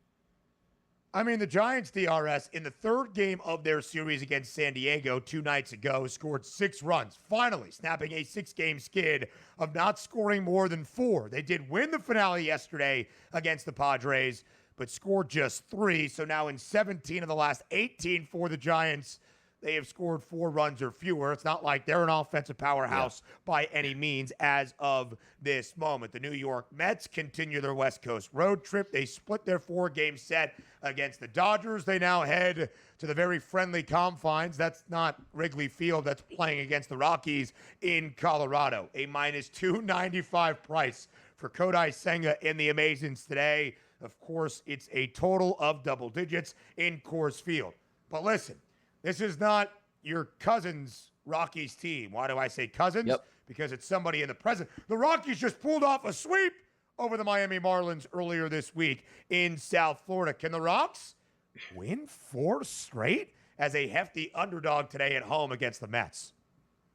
I mean, the Giants DRS in the 3rd game of their series against San Diego 2 nights ago scored 6 runs, finally snapping a 6-game skid of not scoring more than 4. They did win the finale yesterday against the Padres, but scored just 3. So now in 17 of the last 18 for the Giants, they have scored 4 runs or fewer. It's not like they're an offensive powerhouse by any means as of this moment. The New York Mets continue their West Coast road trip. They split their 4-game set against the Dodgers. They now head to the very friendly confines. That's not Wrigley Field. That's playing against the Rockies in Colorado. A -295 price for Kodai Senga in the Amazons today. Of course, it's a total of double digits in Coors Field. But listen, this is not your cousin's Rockies team. Why do I say cousins? Yep. Because it's somebody in the present. The Rockies just pulled off a sweep over the Miami Marlins earlier this week in South Florida. Can the Rocks win 4 straight as a hefty underdog today at home against the Mets?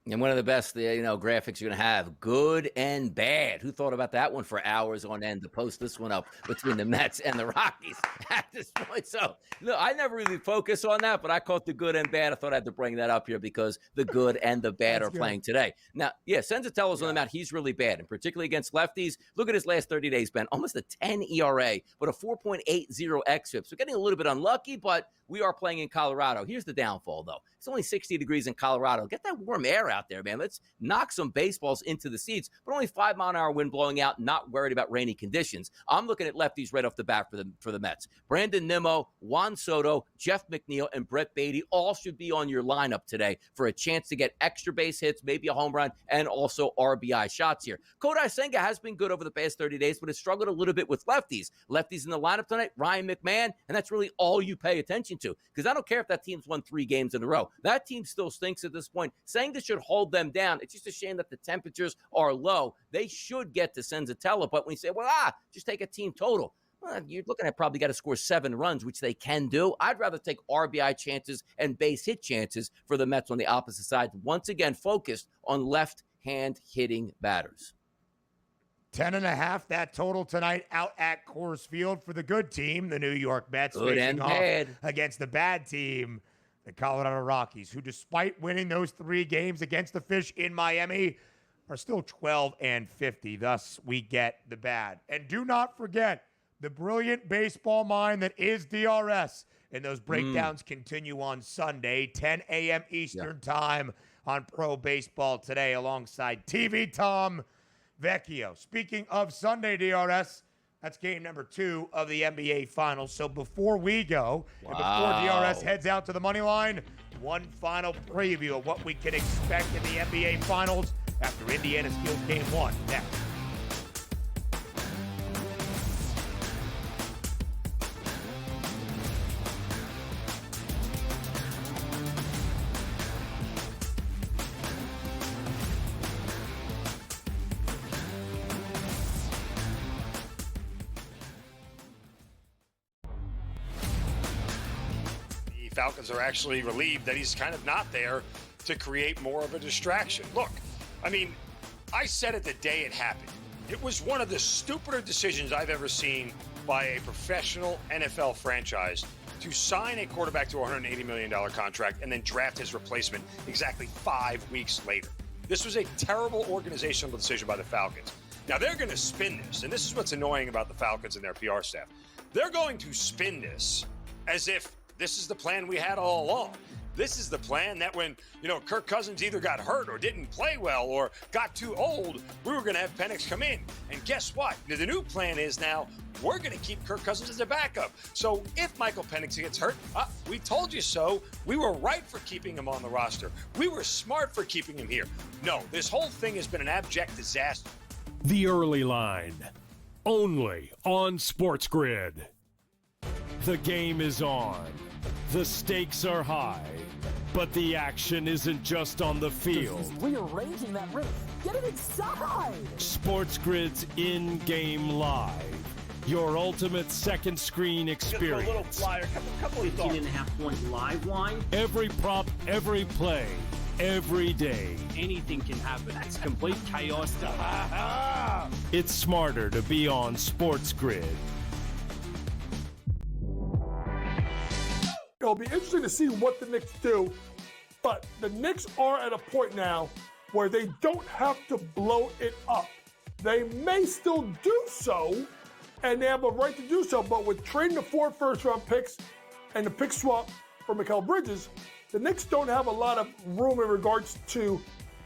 And one of the best, graphics you're going to have, good and bad. Who thought about that one for hours on end to post this one up between the Mets and the Rockies at this point? So, look, I never really focus on that, but I caught the good and bad. I thought I had to bring that up here because the good and the bad are playing today. Now, Senzatello's on the mound. He's really bad, and particularly against lefties. Look at his last 30 days, Ben. Almost a 10 ERA, but a 4.80 xFIP. So getting a little bit unlucky, but we are playing in Colorado. Here's the downfall, though. It's only 60 degrees in Colorado. Get that warm air out there, man. Let's knock some baseballs into the seats, but only 5-mile-an-hour wind blowing out, not worried about rainy conditions. I'm looking at lefties right off the bat for the Mets. Brandon Nimmo, Juan Soto, Jeff McNeil, and Brett Beatty all should be on your lineup today for a chance to get extra base hits, maybe a home run, and also RBI shots here. Kodai Senga has been good over the past 30 days, but has struggled a little bit with lefties. Lefties in the lineup tonight, Ryan McMahon, and that's really all you pay attention to, because I don't care if that team's won 3 games in a row. That team still stinks at this point. Senga should hold them down. It's just a shame that the temperatures are low. They should get to Senzatella, but when you say, just take a team total, you're looking at probably got to score 7 runs, which they can do. I'd rather take RBI chances and base hit chances for the Mets on the opposite side. Once again, focused on left-hand hitting batters. 10.5, that total tonight out at Coors Field for the good team, the New York Mets, good and bad against the bad team, the Colorado Rockies, who despite winning those 3 games against the Fish in Miami are still 12-50. Thus, we get the bad. And do not forget the brilliant baseball mind that is DRS. And those breakdowns continue on Sunday, 10 a.m. Eastern time on Pro Baseball Today alongside TV Tom Vecchio. Speaking of Sunday DRS, that's game number 2 of the NBA Finals. So before we go, and before DRS heads out to the money line, one final preview of what we can expect in the NBA Finals after Indiana steals game 1 next. Falcons are actually relieved that he's kind of not there to create more of a distraction. Look, I mean, I said it the day it happened. It was one of the stupider decisions I've ever seen by a professional NFL franchise to sign a quarterback to a $180 million contract and then draft his replacement exactly 5 weeks later. This was a terrible organizational decision by the Falcons. Now, they're going to spin this, and this is what's annoying about the Falcons and their PR staff. They're going to spin this as if this is the plan we had all along. This is the plan that when, Kirk Cousins either got hurt or didn't play well or got too old, we were going to have Penix come in. And guess what? The new plan is now we're going to keep Kirk Cousins as a backup. So if Michael Penix gets hurt, we told you so. We were right for keeping him on the roster. We were smart for keeping him here. No, this whole thing has been an abject disaster. The Early Line, only on SportsGrid. The game is on. The stakes are high, but the action isn't just on the field. He's rearranging that roof. Get it inside! SportsGrid's in-game live. Your ultimate second screen experience. Just a little flyer, couple 18.5-point live line. Every prop, every play, every day. Anything can happen. It's complete chaos. It's smarter to be on SportsGrid. It'll be interesting to see what the Knicks do, but the Knicks are at a point now where they don't have to blow it up. They may still do so, and they have a right to do so, but with trading the 4 first-round picks and the pick swap for Mikal Bridges, the Knicks don't have a lot of room in regards to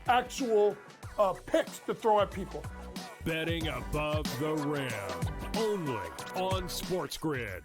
actual picks to throw at people. Betting above the rim, only on SportsGrid.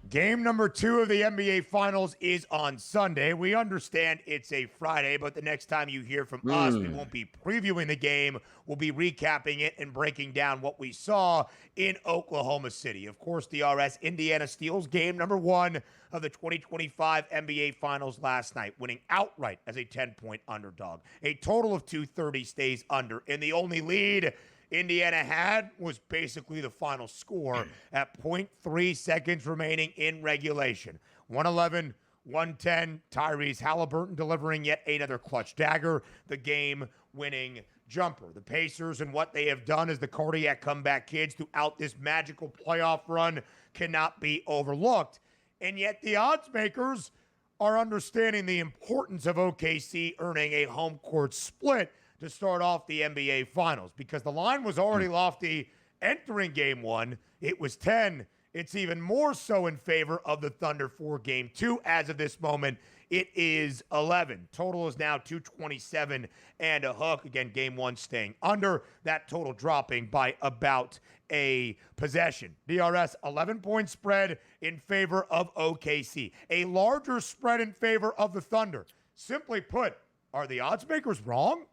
Game number 2 of the NBA Finals is on Sunday. We understand it's a Friday, but the next time you hear from us, we won't be previewing the game. We'll be recapping it and breaking down what we saw in Oklahoma City. Of course, DRS Indiana steals game number 1 of the 2025 NBA Finals last night, winning outright as a 10-point underdog. A total of 230 stays under, and the only lead Indiana had was basically the final score at 0.3 seconds remaining in regulation. 111, 110, Tyrese Halliburton delivering yet another clutch dagger, the game-winning jumper. The Pacers and what they have done as the cardiac comeback kids throughout this magical playoff run cannot be overlooked. And yet the odds makers are understanding the importance of OKC earning a home court split to start off the NBA Finals, because the line was already lofty entering Game 1. It was 10. It's even more so in favor of the Thunder for Game 2. As of this moment, it is 11. Total is now 227 and a hook. Again, Game 1 staying under, that total dropping by about a possession. DRS, 11-point spread in favor of OKC. A larger spread in favor of the Thunder. Simply put, are the odds makers wrong?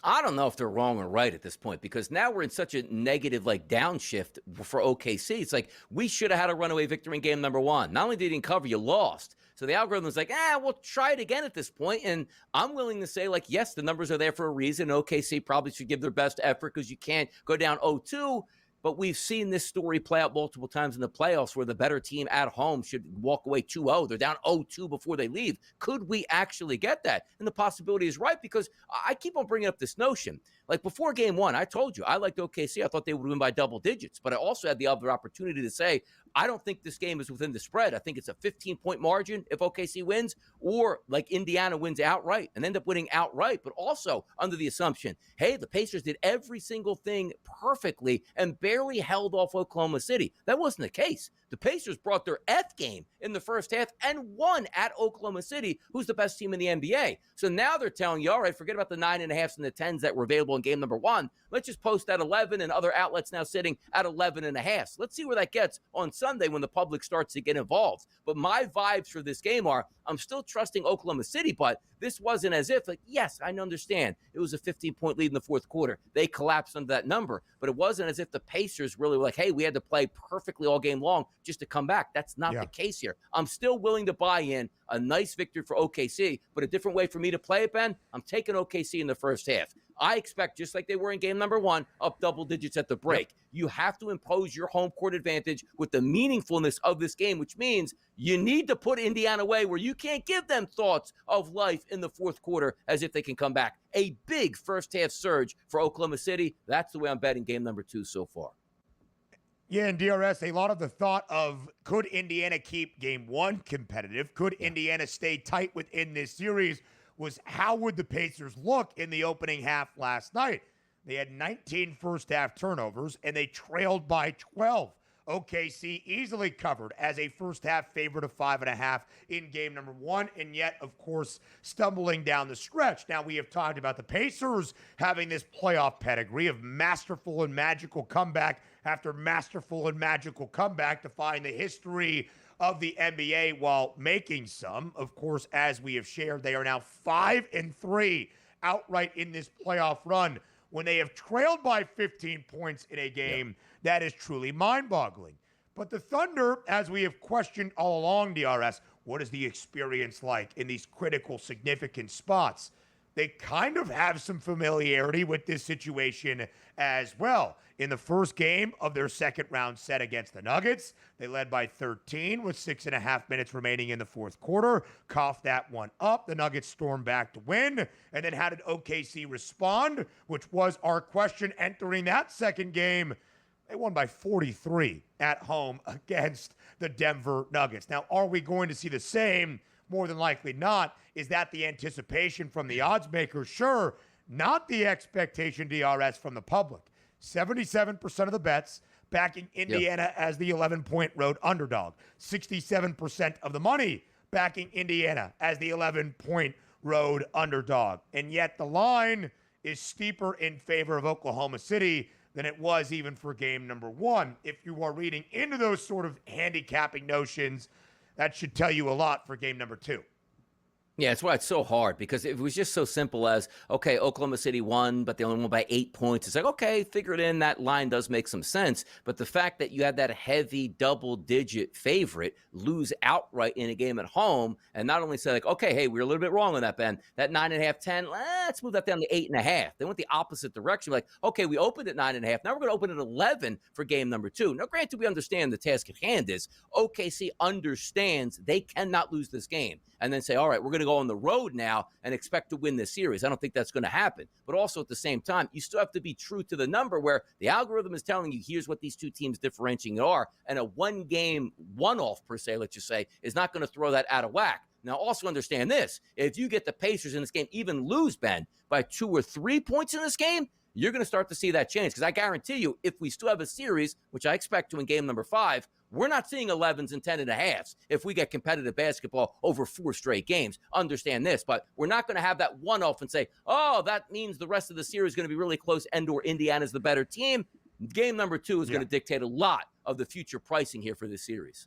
I don't know if they're wrong or right at this point, because now we're in such a negative, downshift for OKC. It's like, we should have had a runaway victory in game number 1. Not only did you didn't cover, you lost. So the algorithm's like, we'll try it again at this point. And I'm willing to say, yes, the numbers are there for a reason. OKC probably should give their best effort, because you can't go down 0-2. But we've seen this story play out multiple times in the playoffs, where the better team at home should walk away 2-0. They're down 0-2 before they leave. Could we actually get that? And the possibility is right, because I keep on bringing up this notion. Before game 1, I told you I liked OKC. I thought they would win by double digits. But I also had the other opportunity to say, I don't think this game is within the spread. I think it's a 15-point margin if OKC wins, or Indiana wins outright and end up winning outright, but also under the assumption, hey, the Pacers did every single thing perfectly and barely held off Oklahoma City. That wasn't the case. The Pacers brought their F game in the first half and won at Oklahoma City, who's the best team in the NBA. So now they're telling you, all right, forget about the 9.5s and the 10s that were available in game number 1. Let's just post at 11, and other outlets now sitting at 11.5. Let's see where that gets on Sunday when the public starts to get involved. But my vibes for this game are, I'm still trusting Oklahoma City, but this wasn't as if, yes, I understand. It was a 15-point lead in the fourth quarter. They collapsed under that number, but it wasn't as if the Pacers Pacers really were like, hey, we had to play perfectly all game long just to come back. That's not the case here. I'm still willing to buy in a nice victory for OKC, but a different way for me to play it, Ben, I'm taking OKC in the first half. I expect, just like they were in game number 1, up double digits at the break. You have to impose your home court advantage with the meaningfulness of this game, which means you need to put Indiana away where you can't give them thoughts of life in the fourth quarter as if they can come back. A big first half surge for Oklahoma City. That's the way I'm betting game number 2 so far. Yeah, and DRS, a lot of the thought of could Indiana keep game 1 competitive? Could Indiana stay tight within this series? Was how would the Pacers look in the opening half last night? They had 19 first-half turnovers, and they trailed by 12. OKC easily covered as a first-half favorite of 5.5 in game number 1, and yet, of course, stumbling down the stretch. Now, we have talked about the Pacers having this playoff pedigree of masterful and magical comeback after masterful and magical comeback, defying the history of the NBA while making some. Of course, as we have shared, they are now 5-3 outright in this playoff run. When they have trailed by 15 points in a game, that is truly mind-boggling. But the Thunder, as we have questioned all along, DRS, what is the experience like in these critical, significant spots? They kind of have some familiarity with this situation as well. In the first game of their second-round set against the Nuggets, they led by 13 with 6.5 minutes remaining in the fourth quarter, coughed that one up. The Nuggets stormed back to win. And then how did OKC respond, which was our question entering that second game? They won by 43 at home against the Denver Nuggets. Now, are we going to see the same? More than likely not. Is that the anticipation from the odds makers? Sure. Not the expectation, DRS, from the public. 77% of the bets backing Indiana as the 11-point road underdog. 67% of the money backing Indiana as the 11-point road underdog. And yet the line is steeper in favor of Oklahoma City than it was even for game number 1. If you are reading into those sort of handicapping notions, that should tell you a lot for game number 2. Yeah, it's why it's so hard, because if it was just so simple as, okay, Oklahoma City won, but they only won by 8 points. It's like, okay, figure it in. That line does make some sense. But the fact that you had that heavy double-digit favorite lose outright in a game at home, and not only say, like, okay, hey, we're a little bit wrong on that, Ben. That 9.5, 10, let's move that down to 8.5. They went the opposite direction. Like, okay, we opened at 9.5. Now we're going to open at 11 for game number 2. Now, granted, we understand the task at hand is OKC understands they cannot lose this game and then say, all right, we're going to go on the road now and expect to win this series. I don't think that's going to happen. But also at the same time, you still have to be true to the number where the algorithm is telling you here's what these two teams differentiating are. And a one-game one-off, per se, let's just say, is not going to throw that out of whack. Now, also understand this. If you get the Pacers in this game, even lose, Ben, by 2 or 3 points in this game, you're going to start to see that change. Because I guarantee you, if we still have a series, which I expect to in game number 5, we're not seeing 11s and 10.5s if we get competitive basketball over 4 straight games. Understand this, but we're not going to have that one-off and say, oh, that means the rest of the series is going to be really close and/or Indiana's the better team. Game number 2 is going to dictate a lot of the future pricing here for this series.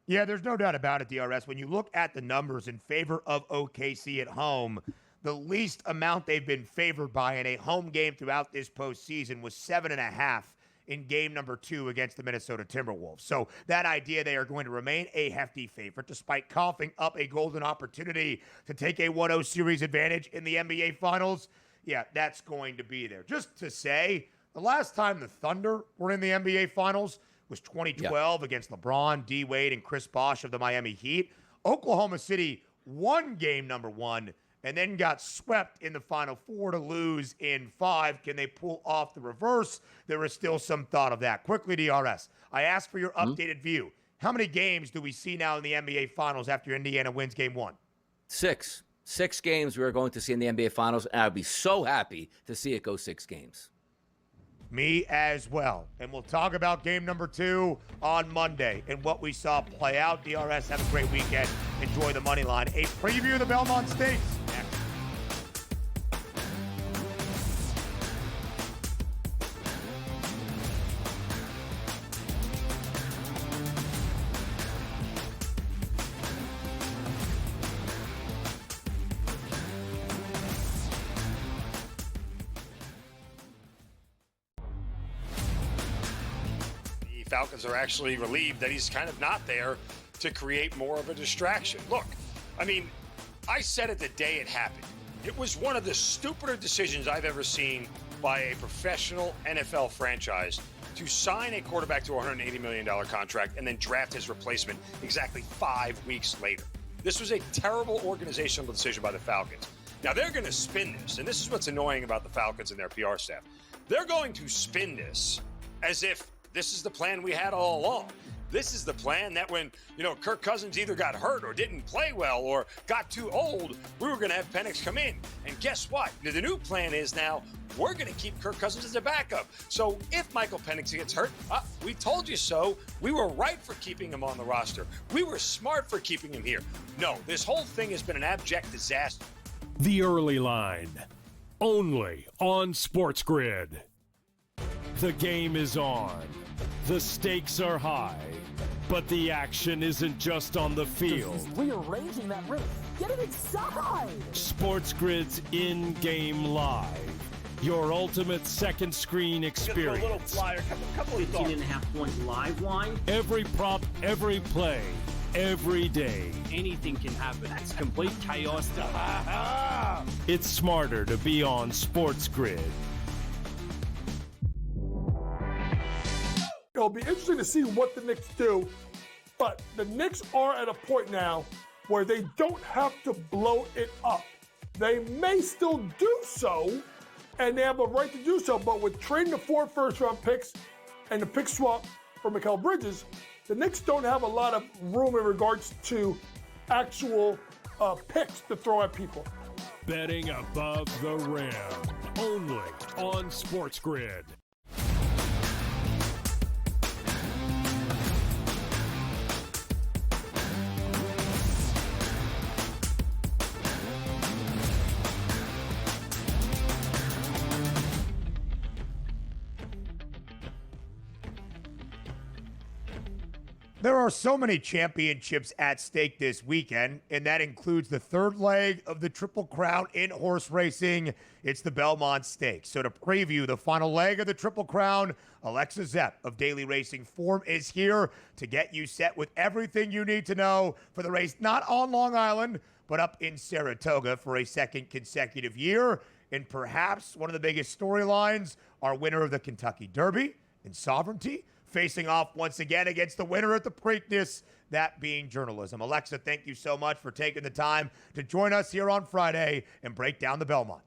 Yeah, there's no doubt about it, DRS. When you look at the numbers in favor of OKC at home, the least amount they've been favored by in a home game throughout this postseason was 7.5 in game number 2 against the Minnesota Timberwolves. So that idea they are going to remain a hefty favorite despite coughing up a golden opportunity to take a 1-0 series advantage in the NBA Finals, yeah, that's going to be there. Just to say, the last time the Thunder were in the NBA Finals was 2012 against LeBron, D. Wade, and Chris Bosh of the Miami Heat. Oklahoma City won game number 1 and then got swept in the Final Four to lose in 5. Can they pull off the reverse? There is still some thought of that. Quickly, DRS, I asked for your updated view. How many games do we see now in the NBA Finals after Indiana wins game 1? 6. 6 games we are going to see in the NBA Finals, and I'd be so happy to see it go 6 games. Me as well. And we'll talk about game number 2 on Monday and what we saw play out. DRS, have a great weekend. Enjoy the money line. A preview of the Belmont Stakes next. Falcons are actually relieved that he's kind of not there to create more of a distraction. Look, I mean, I said it the day it happened. It was one of the stupider decisions I've ever seen by a professional NFL franchise to sign a quarterback to a $180 million contract and then draft his replacement exactly 5 weeks later. This was a terrible organizational decision by the Falcons. Now, they're going to spin this, and this is what's annoying about the Falcons and their PR staff. They're going to spin this as if this is the plan we had all along. This is the plan that when, Kirk Cousins either got hurt or didn't play well or got too old, we were going to have Penix come in. And guess what? The new plan is now we're going to keep Kirk Cousins as a backup. So if Michael Penix gets hurt, we told you so. We were right for keeping him on the roster. We were smart for keeping him here. No, this whole thing has been an abject disaster. The Early Line, only on SportsGrid. The game is on. The stakes are high, but the action isn't just on the field. He's rearranging that roof. Get it inside! SportsGrid's in-game live. Your ultimate second screen experience. A little flyer, couple 18.5 points live line. Every prop, every play, every day. Anything can happen. It's complete chaos. It's smarter to be on SportsGrid. It'll be interesting to see what the Knicks do, but the Knicks are at a point now where they don't have to blow it up. They may still do so, and they have a right to do so, but with trading the 4 first-round picks and the pick swap for Mikal Bridges, the Knicks don't have a lot of room in regards to actual picks to throw at people. Betting above the rim, only on SportsGrid. There are so many championships at stake this weekend, and that includes the third leg of the Triple Crown in horse racing. It's the Belmont Stakes. So to preview the final leg of the Triple Crown, Alexa Zepp of Daily Racing Form is here to get you set with everything you need to know for the race, not on Long Island, but up in Saratoga for a second consecutive year. And perhaps one of the biggest storylines, our winner of the Kentucky Derby and Sovereignty, facing off once again against the winner at the Preakness, that being journalism. Alexa, thank you so much for taking the time to join us here on Friday and break down the Belmont.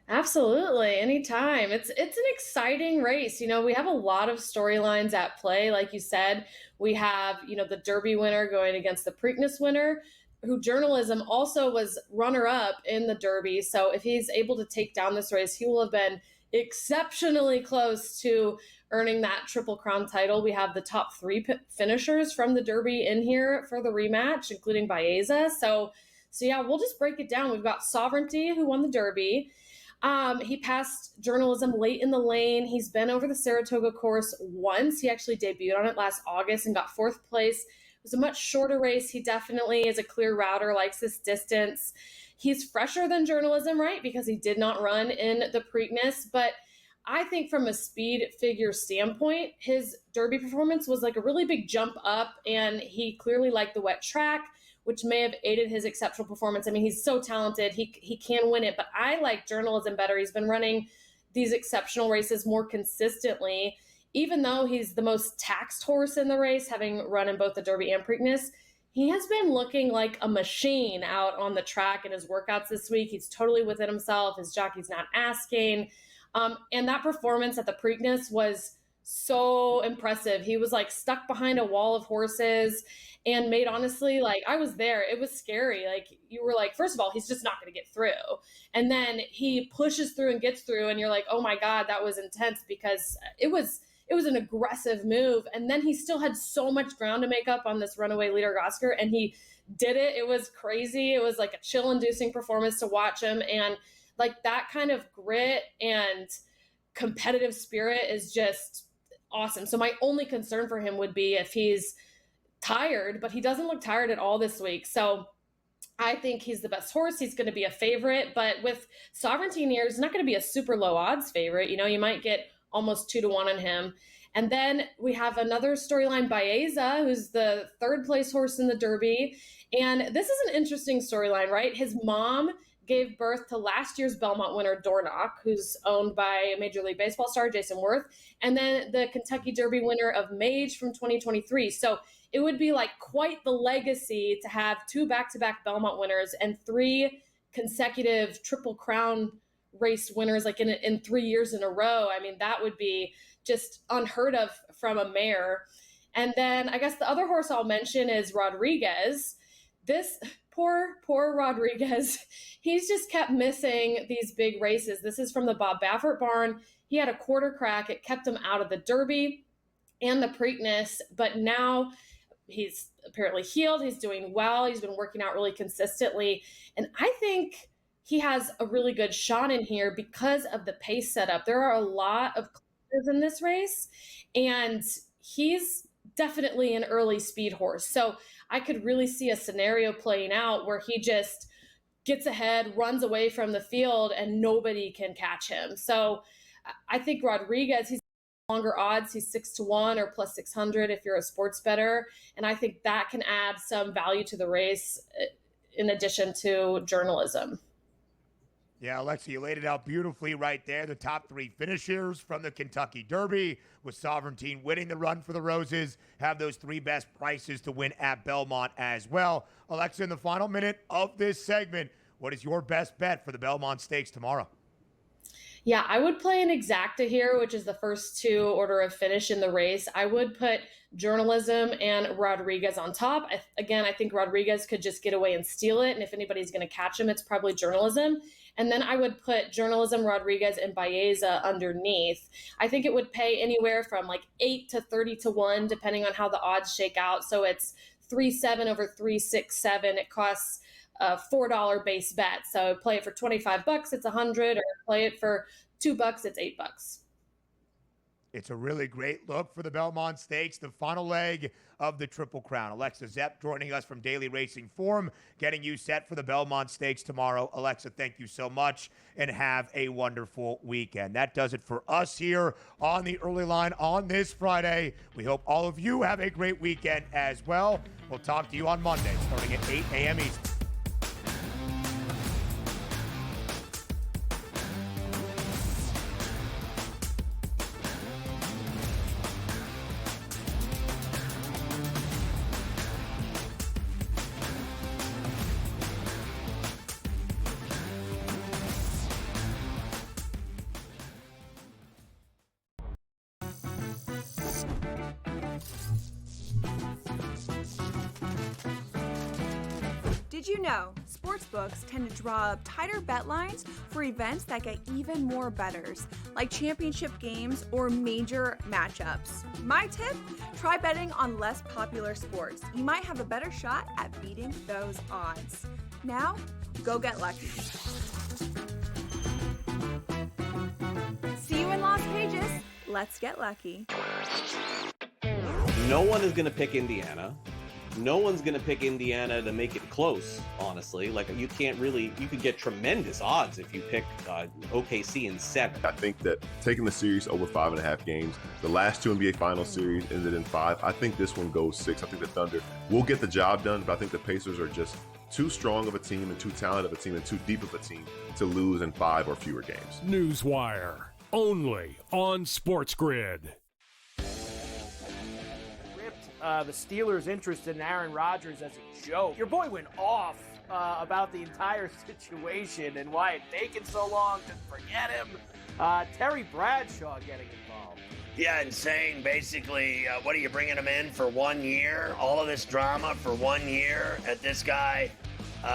Absolutely, anytime. It's an exciting race. We have a lot of storylines at play. Like you said, we have, the Derby winner going against the Preakness winner, who journalism also was runner-up in the Derby. So if he's able to take down this race, he will have been exceptionally close to earning that Triple Crown title. We have the top 3 finishers from the Derby in here for the rematch, including Baeza. So yeah, we'll just break it down. We've got Sovereignty, who won the Derby. He passed journalism late in the lane. He's been over the Saratoga course once. He actually debuted on it last August and got 4th place. It was a much shorter race. He definitely is a clear router, likes this distance. He's fresher than journalism, right? Because he did not run in the Preakness, but I think from a speed figure standpoint, his Derby performance was like a really big jump up, and he clearly liked the wet track, which may have aided his exceptional performance. I mean, he's so talented. He can win it, but I like journalism better. He's been running these exceptional races more consistently, even though he's the most taxed horse in the race, having run in both the Derby and Preakness. He has been looking like a machine out on the track in his workouts this week. He's totally within himself. His jockey's not asking. And that performance at the Preakness was so impressive. He was like stuck behind a wall of horses and made, honestly, like, I was there. It was scary. Like, you were like, first of all, he's just not going to get through. And then he pushes through and gets through, and you're like, oh my God, that was intense, because it was an aggressive move. And then he still had so much ground to make up on this runaway leader Oscar, and he did it. It was crazy. It was like a chill-inducing performance to watch him. And like, that kind of grit and competitive spirit is just awesome. So my only concern for him would be if he's tired, but he doesn't look tired at all this week. So I think he's the best horse. He's going to be a favorite, but with Sovereignty in here, he's not going to be a super low odds favorite. You might get almost 2-1 on him. And then we have another storyline, Baeza, who's the third place horse in the Derby. And this is an interesting storyline, right? His mom gave birth to last year's Belmont winner, Dornoch, who's owned by Major League Baseball star Jason Worth, and then the Kentucky Derby winner of Mage from 2023. So it would be like quite the legacy to have 2 back-to-back Belmont winners and 3 consecutive Triple Crown race winners like in 3 years in a row. I mean, that would be just unheard of from a mare. And then I guess the other horse I'll mention is Rodriguez. This poor Rodriguez, he's just kept missing these big races. This is from the Bob Baffert barn. He had a quarter crack. It kept him out of the Derby and the Preakness, but now he's apparently healed. He's doing well. He's been working out really consistently. And I think he has a really good shot in here because of the pace setup. There are a lot of classes in this race, and he's definitely an early speed horse. So I could really see a scenario playing out where he just gets ahead, runs away from the field, and nobody can catch him. So I think Rodriguez, he's longer odds. He's 6-1 or plus 600 if you're a sports bettor. And I think that can add some value to the race in addition to journalism. Yeah, Alexa, you laid it out beautifully right there. The top 3 finishers from the Kentucky Derby, with Sovereignteen winning the Run for the Roses, have those 3 best prices to win at Belmont as well. Alexa, in the final minute of this segment, what is your best bet for the Belmont Stakes tomorrow? Yeah, I would play an exacta here, which is the first 2 order of finish in the race. I would put journalism and Rodriguez on top. Again, I think Rodriguez could just get away and steal it. And if anybody's going to catch him, it's probably journalism. And then I would put journalism, Rodriguez, and Baeza underneath. I think it would pay anywhere from like 8 to 30 to 1, depending on how the odds shake out. So it's 3-7 over 3-6-7. It costs a $4 base bet. So play it for $25, it's $100, or play it for $2, it's $8. It's a really great look for the Belmont Stakes, the final leg of the Triple Crown. Alexa Zepp joining us from Daily Racing Form, getting you set for the Belmont Stakes tomorrow. Alexa, thank you so much, and have a wonderful weekend. That does it for us here on the Early Line on this Friday. We hope all of you have a great weekend as well. We'll talk to you on Monday, starting at 8 a.m. Eastern. Did you know sportsbooks tend to draw up tighter bet lines for events that get even more bettors, like championship games or major matchups? My tip, try betting on less popular sports. You might have a better shot at beating those odds. Now, go get lucky. See you in Las Vegas. Let's get lucky. No one is going to pick Indiana. No one's going to pick Indiana to make it close, honestly. Like, you can't really, you could get tremendous odds if you pick OKC in 7. I think that taking the series over 5.5 games, the last 2 NBA Finals series ended in 5. I think this one goes 6. I think the Thunder will get the job done, but I think the Pacers are just too strong of a team and too talented of a team and too deep of a team to lose in 5 or fewer games. Newswire, only on SportsGrid. The Steelers' interest in Aaron Rodgers as a joke. Your boy went off about the entire situation and why it taken so long to forget him. Terry Bradshaw getting involved. Yeah, and saying basically, what are you bringing him in for 1 year? All of this drama for 1 year at this guy,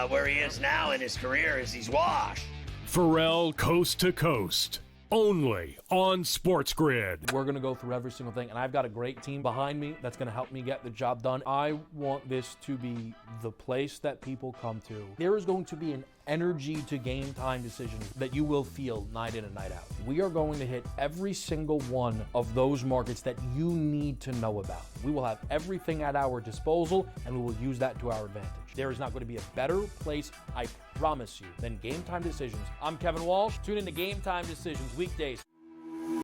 where he is now in his career is he's washed. Pharrell Coast to Coast, only on SportsGrid. We're going to go through every single thing, and I've got a great team behind me that's going to help me get the job done. I want this to be the place that people come to. There is going to be an energy to game time decisions that you will feel night in and night out. We are going to hit every single one of those markets that you need to know about. We will have everything at our disposal, and we will use that to our advantage. There is not going to be a better place, I promise you, than Game Time Decisions. I'm Kevin Walsh. Tune in to Game Time Decisions weekdays